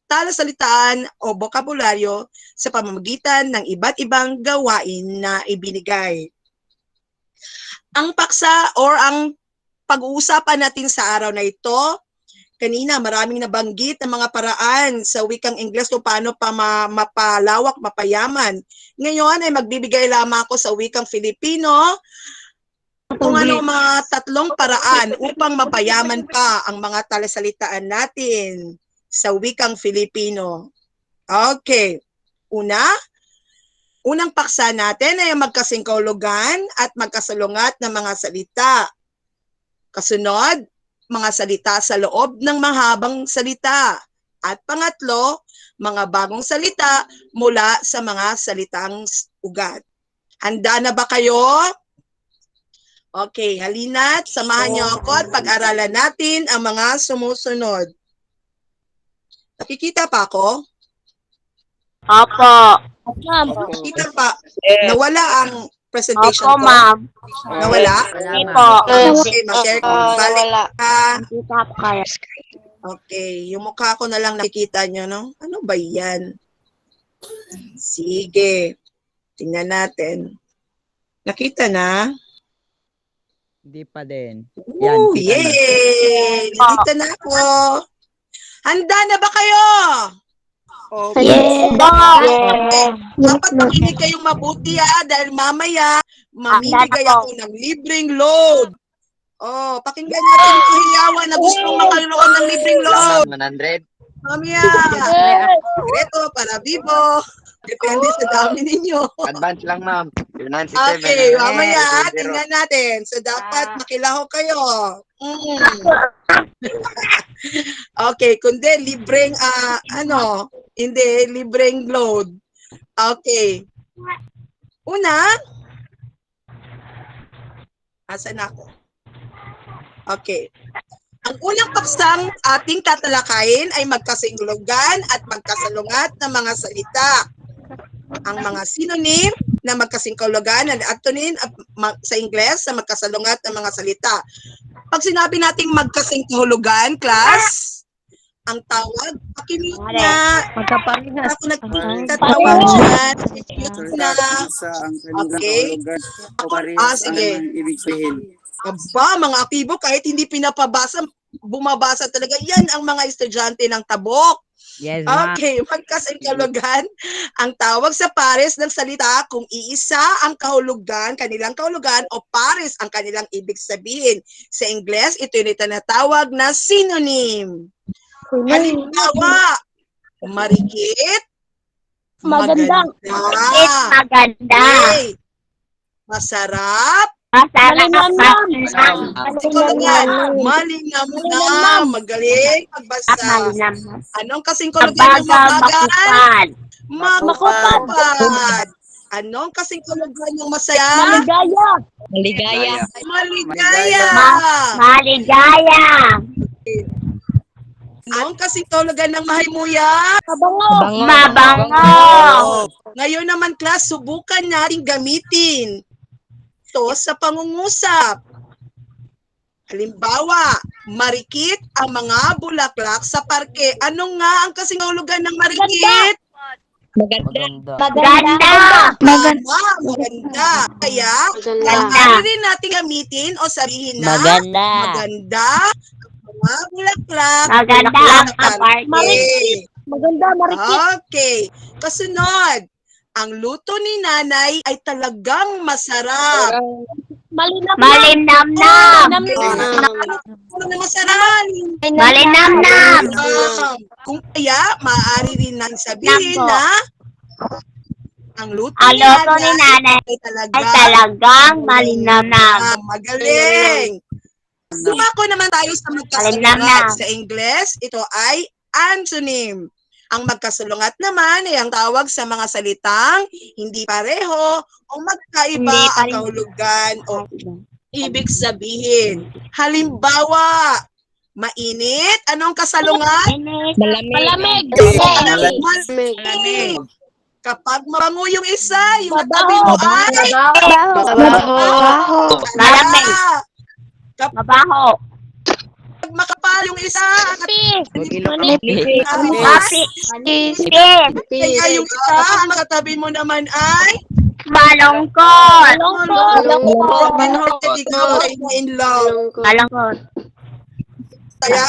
talasalitaan o bokabularyo sa pamamagitan ng iba't ibang gawain na ibinigay. Ang paksa or ang pag-uusapan natin sa araw na ito, kanina maraming nabanggit ng mga paraan sa wikang Ingles kung paano pa mapalawak, mapayaman. Ngayon ay magbibigay lamang ako sa wikang Filipino kung ano mga tatlong paraan upang mapayaman pa ang mga talasalitaan natin sa wikang Filipino. Okay. Unang paksa natin ay magkasing kahulugan at magkasalungat ng mga salita. Kasunod, mga salita sa loob ng mahabang salita. At pangatlo, mga bagong salita mula sa mga salitang ugat. Handa na ba kayo? Okay, halina't samahan niyo ako at pag-aralan natin ang mga sumusunod. Nakikita pa ako? Opo. Nakikita pa. Nawala ang presentation Opo, ko? ma'am. Nawala? Hindi po. Okay, ma-share ko. Balik ka. Kita po kayo. Okay, yung mukha ko na lang nakikita nyo, no? Ano ba yan? Sige. Tingnan natin. Nakita na? Hindi pa din. Yan, kita na. yay! Nandito na ako. Handa na ba kayo? Yes. Okay. Dapat makinig kayong mabuti dahil mamaya mamimigay ako ng libreng load. Oh, pakinggan natin yung kahiyawan na gustong makaroon ng libreng load. 100. Mamaya. Ito, para vivo. Depende sa dami ninyo. Advance lang, ma'am. 97. Okay, mamaya tingnan natin. So, dapat makilaho kayo. Okay, kundi libreng, hindi, libreng load. Okay. Una, asan ako? Okay. Ang unang paksang ating tatalakayin ay magkasinglugan at magkasalungat ng mga salita. Ang mga synonym na magkasingkahulugan at antonym sa Ingles sa magkasalungat ng mga salita. Pag sinabi nating magkasingkahulugan, class, ang tawag, pakimute na. Magkaparehas. Ako nagtatawag dyan. Na. Okay. Sige. Ibig sabihin. Aba, mga akibo, kahit hindi pinapabasa, bumabasa talaga. Yan ang mga estudyante ng tabok. Yes, ma'am. Okay, magkasingkahulugan ang tawag sa pares ng salita kung iisa ang kahulugan, kanilang kahulugan o pares ang kanilang ibig sabihin. Sa Ingles, ito yung tinatawag na synonym. Halimbawa, marikit, maganda. Okay. Masarap, malinamnam, magaling magbasa. Anong kasingkahulugan ng mabagal? Makupad. Anong kasingkahulugan ng masaya? Maligaya. Maligaya. Anong kasingkahulugan ng mahimuya? Mabango. Ngayon naman, class, subukan natin gamitin ito sa pangungusap. Halimbawa, marikit ang mga bulaklak sa parke. Ano nga ang kasingkahulugan ng marikit? Maganda. Maganda. Kaya, maaari rin natin gamitin o sabihin na maganda ang mga bulaklak sa parke. Okay. Kasunod, ang luto ni nanay ay talagang masarap. Malinamnam. Malinamnam. Kung kaya, maaari rin nang sabihin na ang luto ni nanay ay talagang malinamnam. Magaling. Sumako naman tayo sa magkasalungat. Sa Ingles, ito ay antonym. Ang magkasalungat naman ay ang tawag sa mga salitang hindi pareho o magkaiba ang kahulugan o ibig sabihin. Halimbawa, mainit. Anong kasalungat? Malamig. Malamig. Kapag mabango yung isa, yung katabi mo ay Malamig. Kapag makapal yung isa, kaya yung isa, ang katabi mo naman ay Malungkot. Ikaw ay in love. Kaya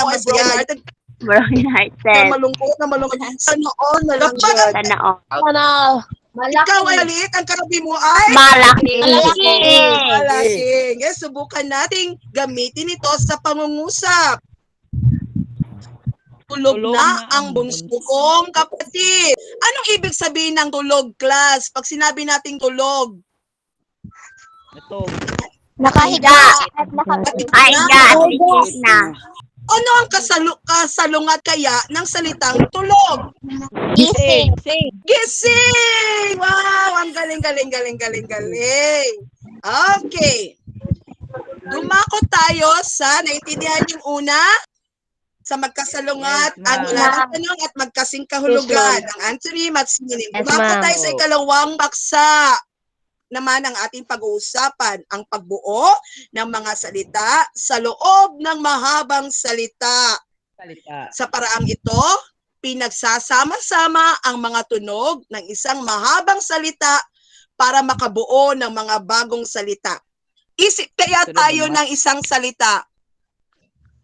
masaya. Malungkot. Sa noon na lang yun. Ikaw ay maliit, ang katabi mo ay Malaki. Yes, subukan nating gamitin ito sa pangungusap. Tulog na ang bunso kong kapatid. Anong ibig sabihin ng tulog, class? Pag sinabi nating tulog. Ito. Nakahiga. Ano ang kasalungat kaya ng salitang tulog? Gising. Gising! Wow! Ang galing. Okay. Dumako tayo sa, naintindihan yung una? Sa magkasalungat, tanong at magkasingkahulugan. Ang antonym at synonym. Dumako tayo sa ikalawang baksa. Naman ang ating pag-uusapan, ang pagbuo ng mga salita sa loob ng mahabang salita. Sa paraang ito, pinagsasama-sama ang mga tunog ng isang mahabang salita para makabuo ng mga bagong salita. Isip kaya tayo ng isang salita.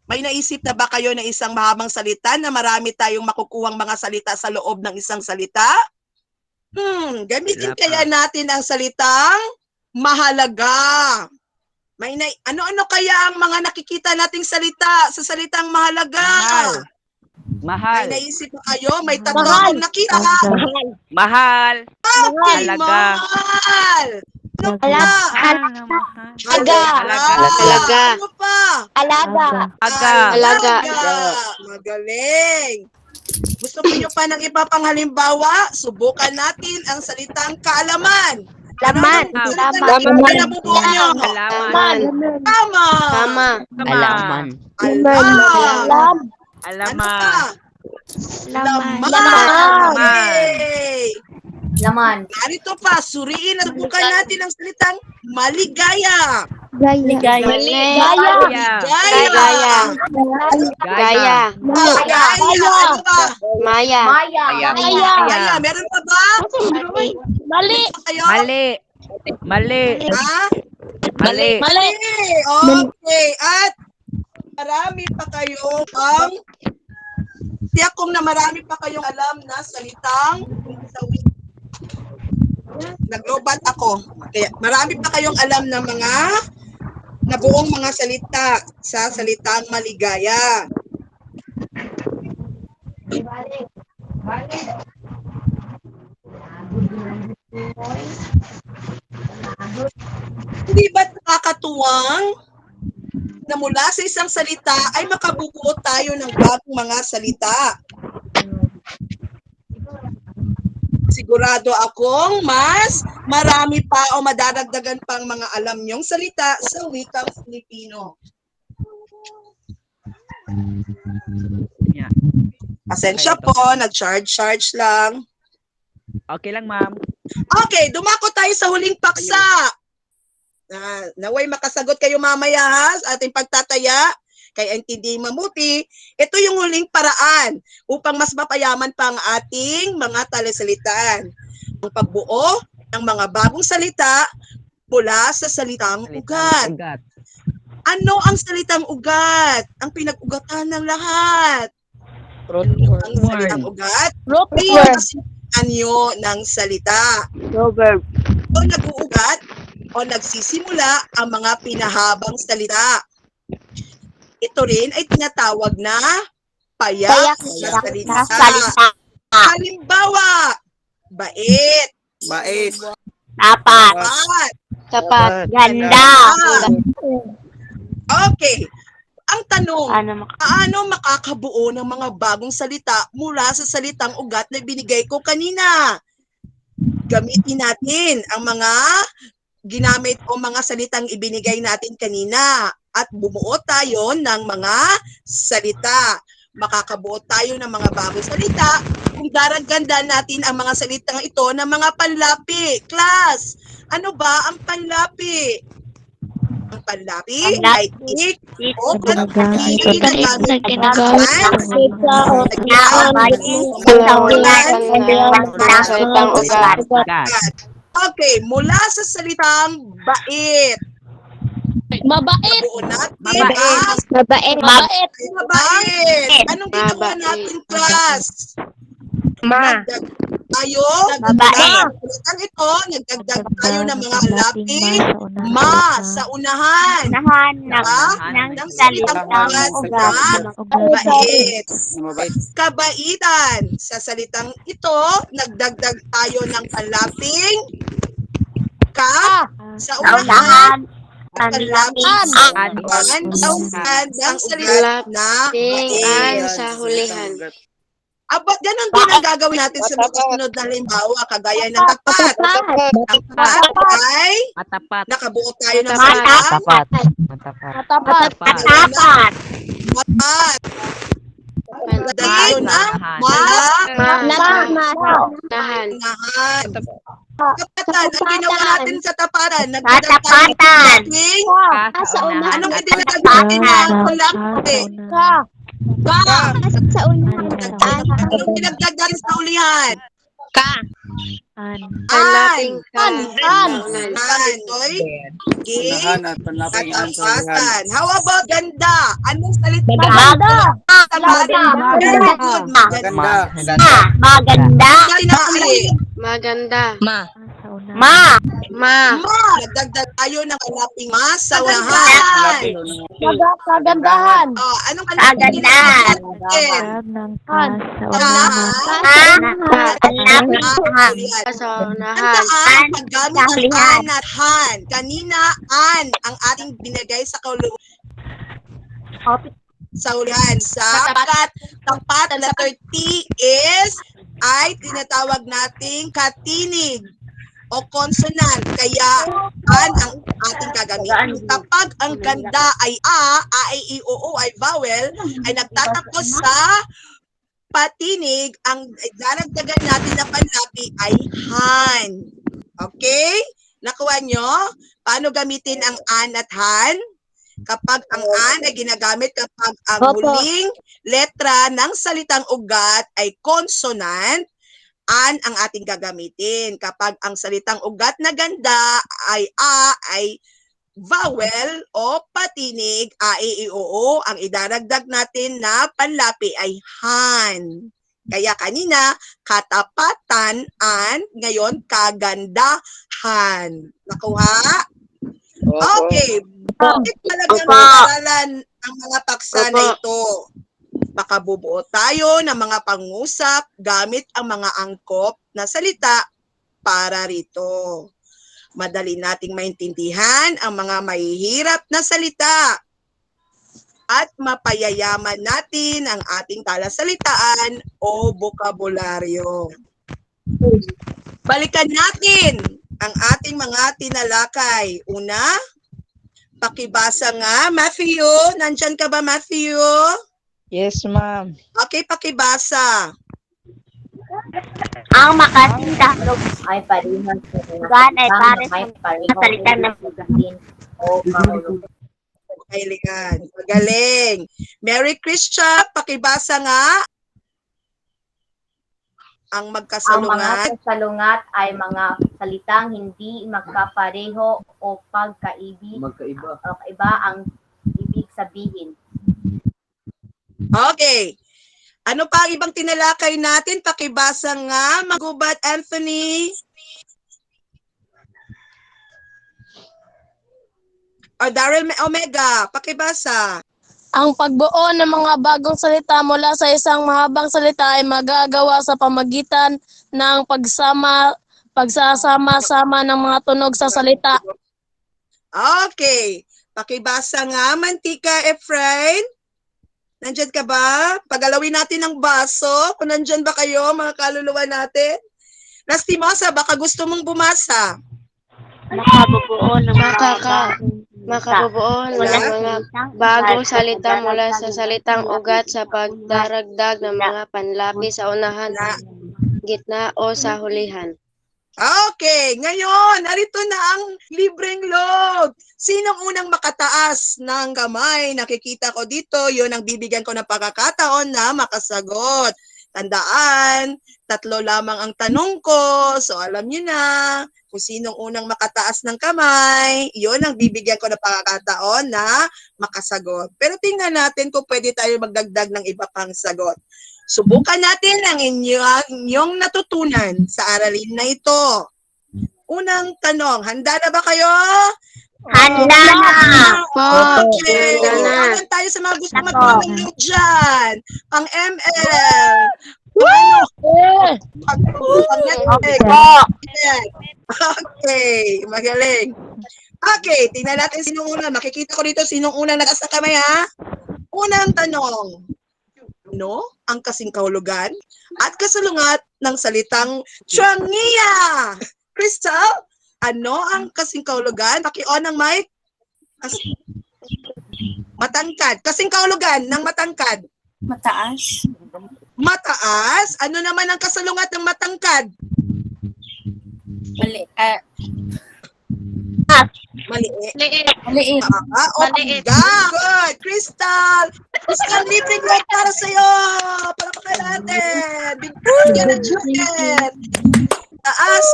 May naisip na ba kayo na isang mahabang salita na marami tayong makukuhang mga salita sa loob ng isang salita? Gamitin Wala pa. kaya natin ang salitang mahalaga. Ano-ano kaya ang mga nakikita nating salita sa salitang mahalaga? Mahal. May naisip na kayo? May tatlo akong nakita. Mahal. Okay, Halaga. mahal. Ano pa? Alaga. Alaga. Ano pa? Alaga. Alaga. Magaling. Gusto ko nyo pa ng iba pang halimbawa? Subukan natin ang salitang kaalaman. Laman. Ano nabubuo nyo? Alaman. Tama. Alaman. Alam. Ano Alaman. pa? Laman. Yay! Laman. Narito pa, suriin at subukan natin ang salitang maligaya. Ligaya. Gaya. Gaya. Ano ba? Maya. Gaya. Meron pa ba? Mali. Kayo? Mali. Ha? Mali. Okay. At marami pa kayong tiyak kong na marami pa kayong alam na salitang nag-robot ako. Kaya marami pa kayong alam na mga nabuong mga salita sa salitang maligaya. Hindi ba nakakatuwang na mula sa isang salita ay makabubuo tayo ng bagong mga salita? Sigurado akong mas marami pa o madadagdagan pang mga alam nyong salita sa wikang Filipino. Pasensya po, nag-charge lang. Okay lang, ma'am. Okay, dumako tayo sa huling paksa. Naway makasagot kayo mamaya ha, sa ating pagtataya. Kaya intindi mabuti, ito yung huling paraan upang mas mapayaman pa ang ating mga talasalitaan. Ang pagbuo ng mga bagong salita mula sa salitang ugat. Ano ang salitang ugat? Ang pinag-ugatan ng lahat. Ang salitang ugat, anyo ng salita. Proverb. O nag-uugat o nagsisimula ang mga pinahabang salita. Ito rin ay tinatawag na payak sa salita. Halimbawa, bait. Tapat. Ganda. Okay. Ang tanong, paano makakabuo ng mga bagong salita mula sa salitang ugat na binigay ko kanina? Gamitin natin ang mga ginamit o mga salitang ibinigay natin kanina at bumuo tayo ng mga salita. Makakabuo tayo ng mga bagong salita kung daraganda natin ang mga salitang ito ng mga panlapi. Class, ano ba ang panlapi? Ang panlapi ay tik o panlapi na Okay, mula sa salitang bait. Mabait. Mabait. Anong ginawa natin, class? Nagdagdag tayo. Salitang ito, nagdagdag tayo ng mga lapis. Sa unahan. Ng salitang ugat. Mabait. Kabaitan. Sa salitang ito, nagdagdag tayo ng palaping sa unahan. Panlapian ng salita na bait. Sa hulihan. Abot ganun din ang gagawin natin sa mga sunod na halimbawa, kagaya ng tapat. Tapat ay Matapat. nakabuo tayo ng salita. Matapat. Tayo na Tapatan. Ang ginawa natin sa tapatan, nagdagdag tayo ng anong idinagdag natin na panlapi? Sa unahan. Anong pinagdag natin sa ulihan? An. An. Ito'y Unahan at panlaping an sa ulihan. katapasan. How about ganda? Anong salita? Maganda. Very good. Maganda. Maganda. Maganda. Tinali. Maganda. Ma. Ma. Nagdagdag tayo ng kalaping ma sa unahan. Kagandahan. Anong kalaping Kagandahan. natin? Han. Sa unahan. Tandaan, paggamit ng an at han. Kanina, an ang ating binigay sa sa ulihan. Sapagkat tapat na letter T ay tinatawag nating katinig o consonant. Kaya an ang ating gagamitin. Kapag ang ganda ay a, i, o, ay vowel, ay nagtatapos sa patinig, ang daragdagan natin na panlapi ay han. Okay? Nakuha nyo? Paano gamitin ang an at han? Kapag ang an ay ginagamit kapag ang huling letra ng salitang ugat ay consonant, an ang ating gagamitin. Kapag ang salitang ugat na ganda ay a, ay vowel o patinig, a, e, i, o, ang idaragdag natin na panlapi ay han. Kaya kanina, katapatan, an, ngayon, kagandahan. Nakuha? Okay. Bakit talagang aralan ang mga paksa na ito? Makabubuo tayo ng mga pangusap gamit ang mga angkop na salita para rito. Madali nating maintindihan ang mga mahihirap na salita at mapayayaman natin ang ating talasalitaan o bokabularyo. Balikan natin ang ating mga tinalakay. Una, pakibasa nga. Matthew, nandyan ka ba, Matthew? Yes, ma'am. Okay, pakibasa. Ang makasing tatlog ay parehas ay pares sa salita ng ugatin o kahulugan. Kailangan. Magaling. Mary Christian, pakibasa nga. Ang Ang mga magkasalungat. salungat ay mga salitang hindi magkapareho o magkaiba ang ibig sabihin. Okay. Ano pa ang ibang tinalakay natin? Pakibasa nga. Magubat, Anthony. O Daryl Omega, pakibasa. Ang pagbuo ng mga bagong salita mula sa isang mahabang salita ay magagawa sa pamagitan ng pagsasama-sama ng mga tunog sa salita. Okay. Pakibasa nga. Mantika, Efrain. Nandyan ka ba? Pagalawin natin ng baso. Kung nandyan ba kayo, mga kaluluwa natin? Lastimosa, baka gusto mong bumasa. Makabubuo ng Makabubuo ng mga bagong salita mula sa salitang ugat sa pagdaragdag ng mga panlapi sa unahan, gitna o sa hulihan. Okay, ngayon, narito na ang libreng load. Sinong unang makataas ng kamay? Nakikita ko dito, yun ang bibigyan ko ng pagkakataon na makasagot. Tandaan, 3 lamang ang tanong ko. So alam niyo na kung sinong unang makataas ng kamay, yun ang bibigyan ko ng pagkakataon na makasagot. Pero tingnan natin kung pwede tayo magdagdag ng iba pang sagot. Subukan natin ang inyong natutunan sa aralin na ito. Unang tanong, handa na ba kayo? Handa na! Okay. Tawagan tayo sa mga gusto magpapanood dyan. Pang ML. Okay, magaling. Okay, tingnan natin sinong una. Makikita ko dito sinong unang nag-as ng kamay, ha? Unang tanong. Ano ang kasing kahulugan at kasalungat ng salitang Tiangia? Crystal, ano ang kasing kahulugan? Paki-on ang mic. Matangkad. Kasing kahulugan ng matangkad. Mataas. Mataas. Ano naman ang kasalungat ng matangkad? Maliit. Maliit. Maliit. Good. Crystal. Crystal, libreng like para sa'yo. Palakpakan natin. Bigyan ng jacket. Mataas,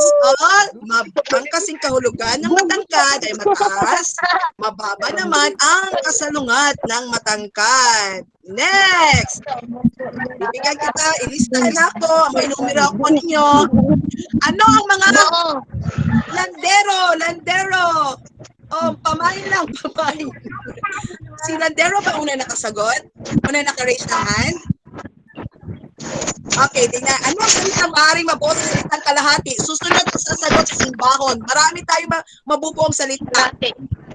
ang kasing kahulugan ng matangkad ay mataas. Mababa naman ang kasalungat ng matangkad. Next! Bibigyan kita, ilistahan ako, may numero ako ninyo. Ano ang mga landero? Pamain lang, pamain. Si landero ba una nakasagot? Una naka-raise ng hand? Okay, tingnan. Ano ang salitang maaaring mabuo sa salitang kalahati? Susunod sa sagot sa simbahon. Marami tayo mabubuong salita.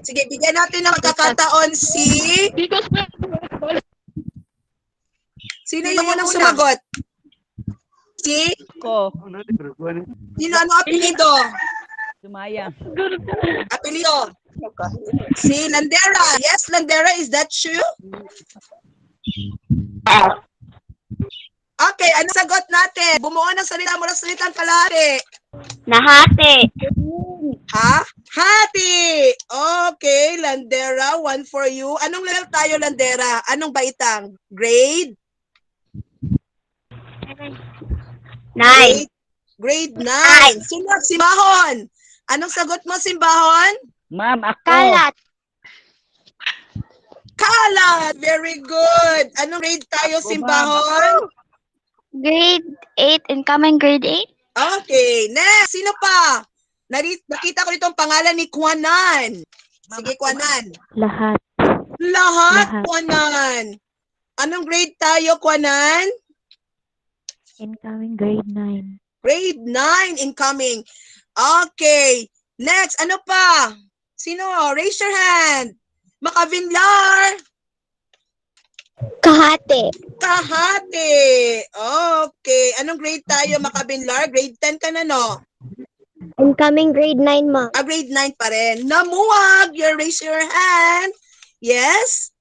Sige, bigyan natin ng magkakataon Sino yung unang sumagot? Ko. Sino ano apelido? Sumayang. Apelido? Si Landera. Yes, Landera, is that true? Okay, ano sagot natin? Bumuo ng salita mula sa salitang kalahati. Nahati. Ha? Hati! Okay, Landera, one for you. Anong level tayo, Landera? Anong baitang? Grade? 9. Grade 9. Sunod, Simbahon. Anong sagot mo, Simbahon? Ma'am, ako. Kalat. Kalat! Very good. Anong grade tayo, Simbahon? Grade 8. Incoming grade 8. Okay, next. Sino pa? Nakita ko itong pangalan ni Kuanan. Sige, Kuanan. Lahat. Lahat, Kuanan. Anong grade tayo, Kuanan? Incoming grade 9. Grade 9 incoming. Okay. Next, ano pa? Sino? Raise your hand. Makavinlar. Kahati. Kahati. Okay. Anong grade tayo, Makavinlar? Grade 10 ka na, no? Incoming grade 9, ma. Grade 9 pa rin. Namuwag. You raise your hand. Yes?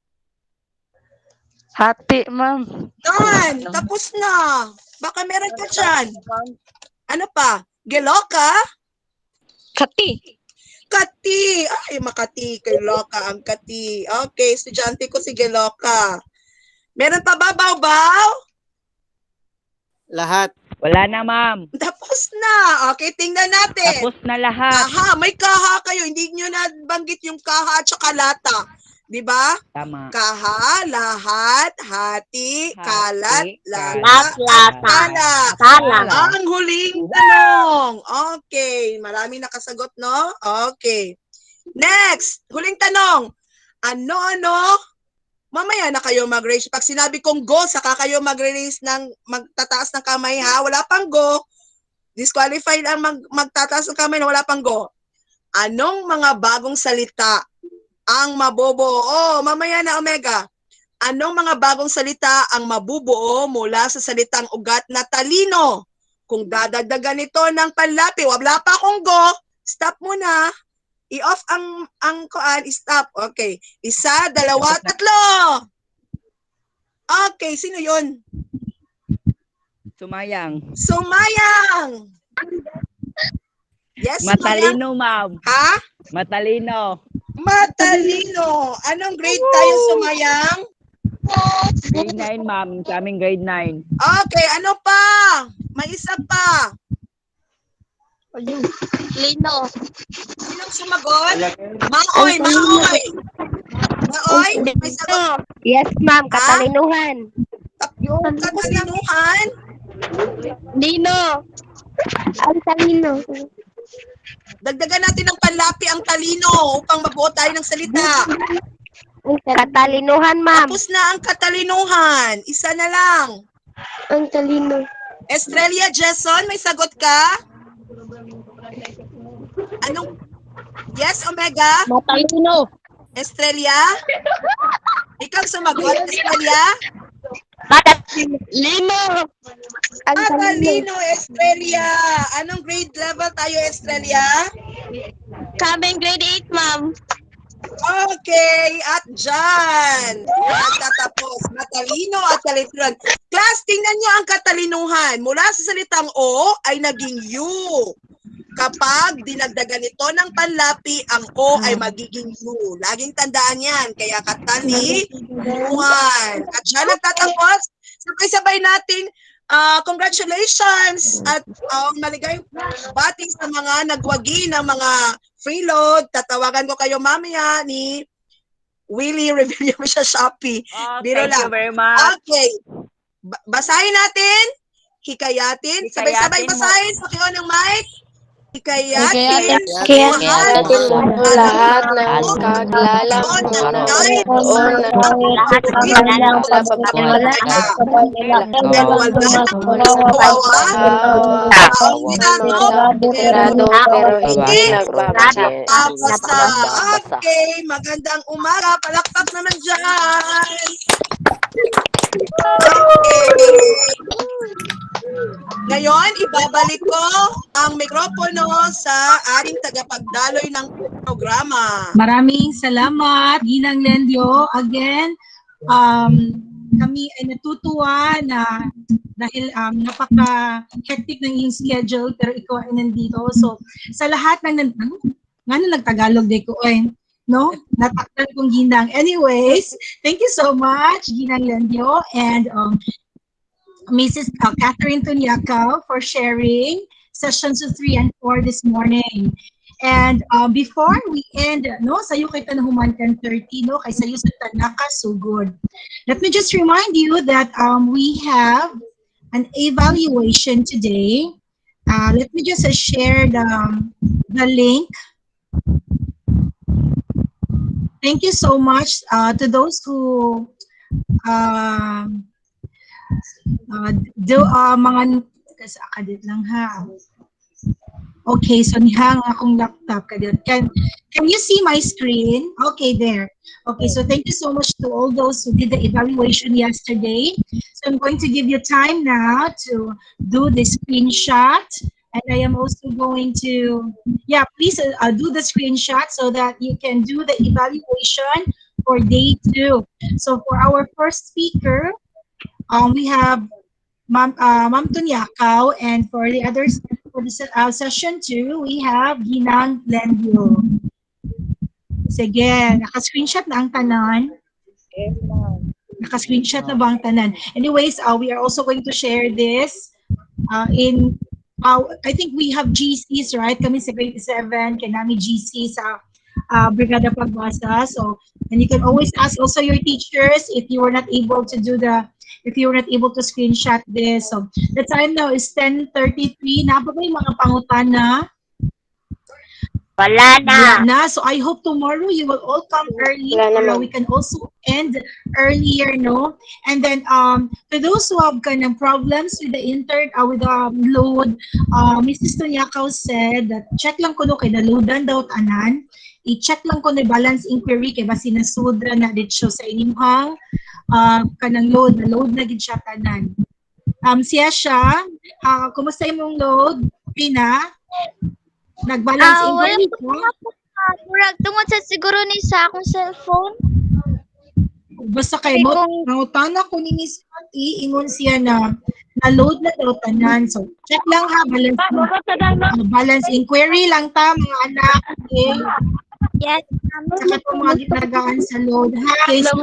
Hati, ma'am. Done. Tapos na. Baka meron ka dyan. Ano pa? Geloka? Kati. Kati. Ay, Makati. Geloka ang Kati. Okay, estudyante ko si Geloka. Meron pa ba, Baw-Baw? Lahat. Wala na, ma'am. Tapos na. Okay, tingnan natin. Tapos na lahat. Kaha. May kaha kayo. Hindi nyo nabanggit yung kaha at saka lata. Diba? Tama. Kaha, lahat, hati, kalat, lata, Lata. kala. Ang huling tanong. Okay. Marami nakasagot, no? Okay. Next. Huling tanong. Ano? Mamaya na kayo mag-raise. Pag sinabi kong go, saka kayo mag-raise ng magtataas ng kamay, ha? Wala pang go. Disqualified ang magtataas ng kamay na wala pang go. Anong mga bagong salita ang mabubuo? Mamaya na, Omega. Anong mga bagong salita ang mabubuo mula sa salitang ugat na talino? Kung dadagdagan ito ng panlapi, wala pa akong go, stop muna. I-off ang kuan, stop. Okay. 1, 2, 3. Okay, sino yun? Sumayang. Sumayang! Yes, Matalino, ma'am. Ha? Matalino. Matalino. Anong grade tayo, Sumayang? Grade 9, ma'am. Kaming grade 9. Okay, ano pa? May isa pa. Lino. Sinong sumagot? Maoy. Maoy, may sagot. Yes, ma'am. Katalinuhan. Yung katalinuhan? Lino. Ang talino. Dagdagan natin ng panlapi ang talino upang mabuo tayo ng salita. Katalinuhan, ma'am. Tapos na ang katalinuhan. Isa na lang. Ang talino. Estrella Jason, may sagot ka? Anong? Yes, Omega? Matalino. Estrella? Ikaw sumagot, Estrella? Lino. Matalino, Estrella. Anong grade level tayo, Estrella? Kaming grade 8, ma'am. Okay, at dyan. Nagtatapos. Matalino at talituran. Class, tingnan nyo ang katalinuhan. Mula sa salitang O ay naging U. Kapag dinagdagan ito ng panlapi, ang O ay magiging U. Laging tandaan yan. Kaya katalinuhan. At dyan nagtatapos. Sabay-sabay natin Congratulations at maligayang bati sa mga nagwagi ng mga freeload. Tatawagan ko kayo mamaya ni Willie Revilla sa Shopee. Biro Thank you lang. very much. Okay. Basahin natin. Hikayatin. Sabay-sabay Hikayatin mo. basahin. Pakion ng mic. Hikayatin Kaya lahat mo lahat ng kaglalang nais doon na Lahat ng kanilang pagkakawala at at walang kawawa ang mirado pero hindi nagbabase. nabasa. Okay, magandang umaga. Palakpak naman dyan. Okay. Ngayon, ibabalik ko ang mikropono sa ating tagapagdaloy ng programa. Maraming salamat, Ginang Lendio. Again, kami ay natutuwa na dahil napaka-hectic ng iyong schedule pero ikaw ay nandito. So, sa lahat ng nagtagalog di ko no? Nataktan kong Ginang. Anyways, thank you so much, Ginang Lendio and Mrs. Catherine Tunyakaw for sharing sessions 3 and 4 this morning. And before we end, no, sayo kay Tanahuman 10:30, no, kay sayo sa Tanaka Sugod. Let me just remind you that we have an evaluation today. Let me just share the link. Thank you so much to those who mga kasi akadit lang ha. Okay, so nihang akong laptop kadit. Can you see my screen? Okay, there. Okay, so thank you so much to all those who did the evaluation yesterday. So I'm going to give you time now to do the screenshot. And I am also going to, please do the screenshot so that you can do the evaluation for day 2. So for our first speaker, we have Ma'am Tunyakaw, and for the others, for the session 2, we have Ginang Lendio. Sige, naka-screenshot na ang tanan. Naka-screenshot na ba ang tanan? Anyways, we are also going to share this in, I think we have GCs, right? Kami sa grade 7, kanami GC sa Brigada Pagbasa. So, and you can always ask also your teachers if you were not able to screenshot this. So, the time now is 10:33. Na ba yung mga pangutana? Wala na. So, I hope tomorrow you will all come early. We can also end earlier, no? And then, for those who have kind of problems with the load, Mrs. Tunyakaw said that check lang ko no kay naloadan daw tanan. I-check lang ko na balance inquiry kay basi nasudra na dito sa inyong kanang load na gid siya tanan. Siya, kumusta imong load? Pina? Nag-balance inquiry ka? Murag tungod sa siguro ni sa akong cellphone. Basta kay mo, nangutana ko ni Miss Ati, ingon siya na na-load na daw tanan. So, check lang ha, balance inquiry lang ta, mga anak. Okay? Yes. Saka tumagit na sa load. Okay, so,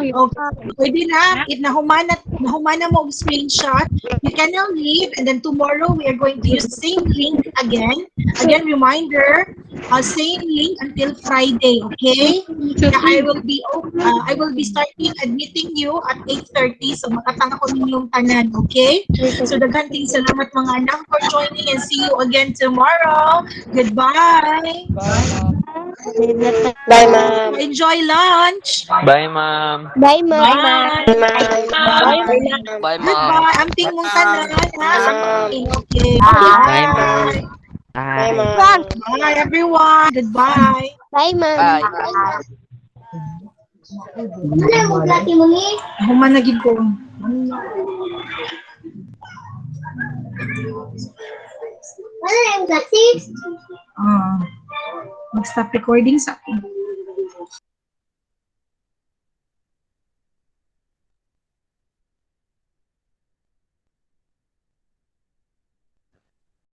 pwede na. If nahumana mo ang screenshot, you can now leave and then tomorrow we are going to use the same link again. Again, reminder, same link until Friday, okay? I will be starting admitting you at 8:30, so makatanga ko ninyong tanan, okay? So daghanting salamat mga anak for joining and see you again tomorrow. Goodbye. Bye, ma'am. Enjoy lunch. Bye, ma'am. Bye, ma'am. Bye. Bye, ma'am. Goodbye. Amping mong tanan. Okay. Bye, ma'am. Bye, ma'am. Bye, everyone. Goodbye. Bye, ma'am. Bye. Human na gid ko. Mag-stop recording sa akin.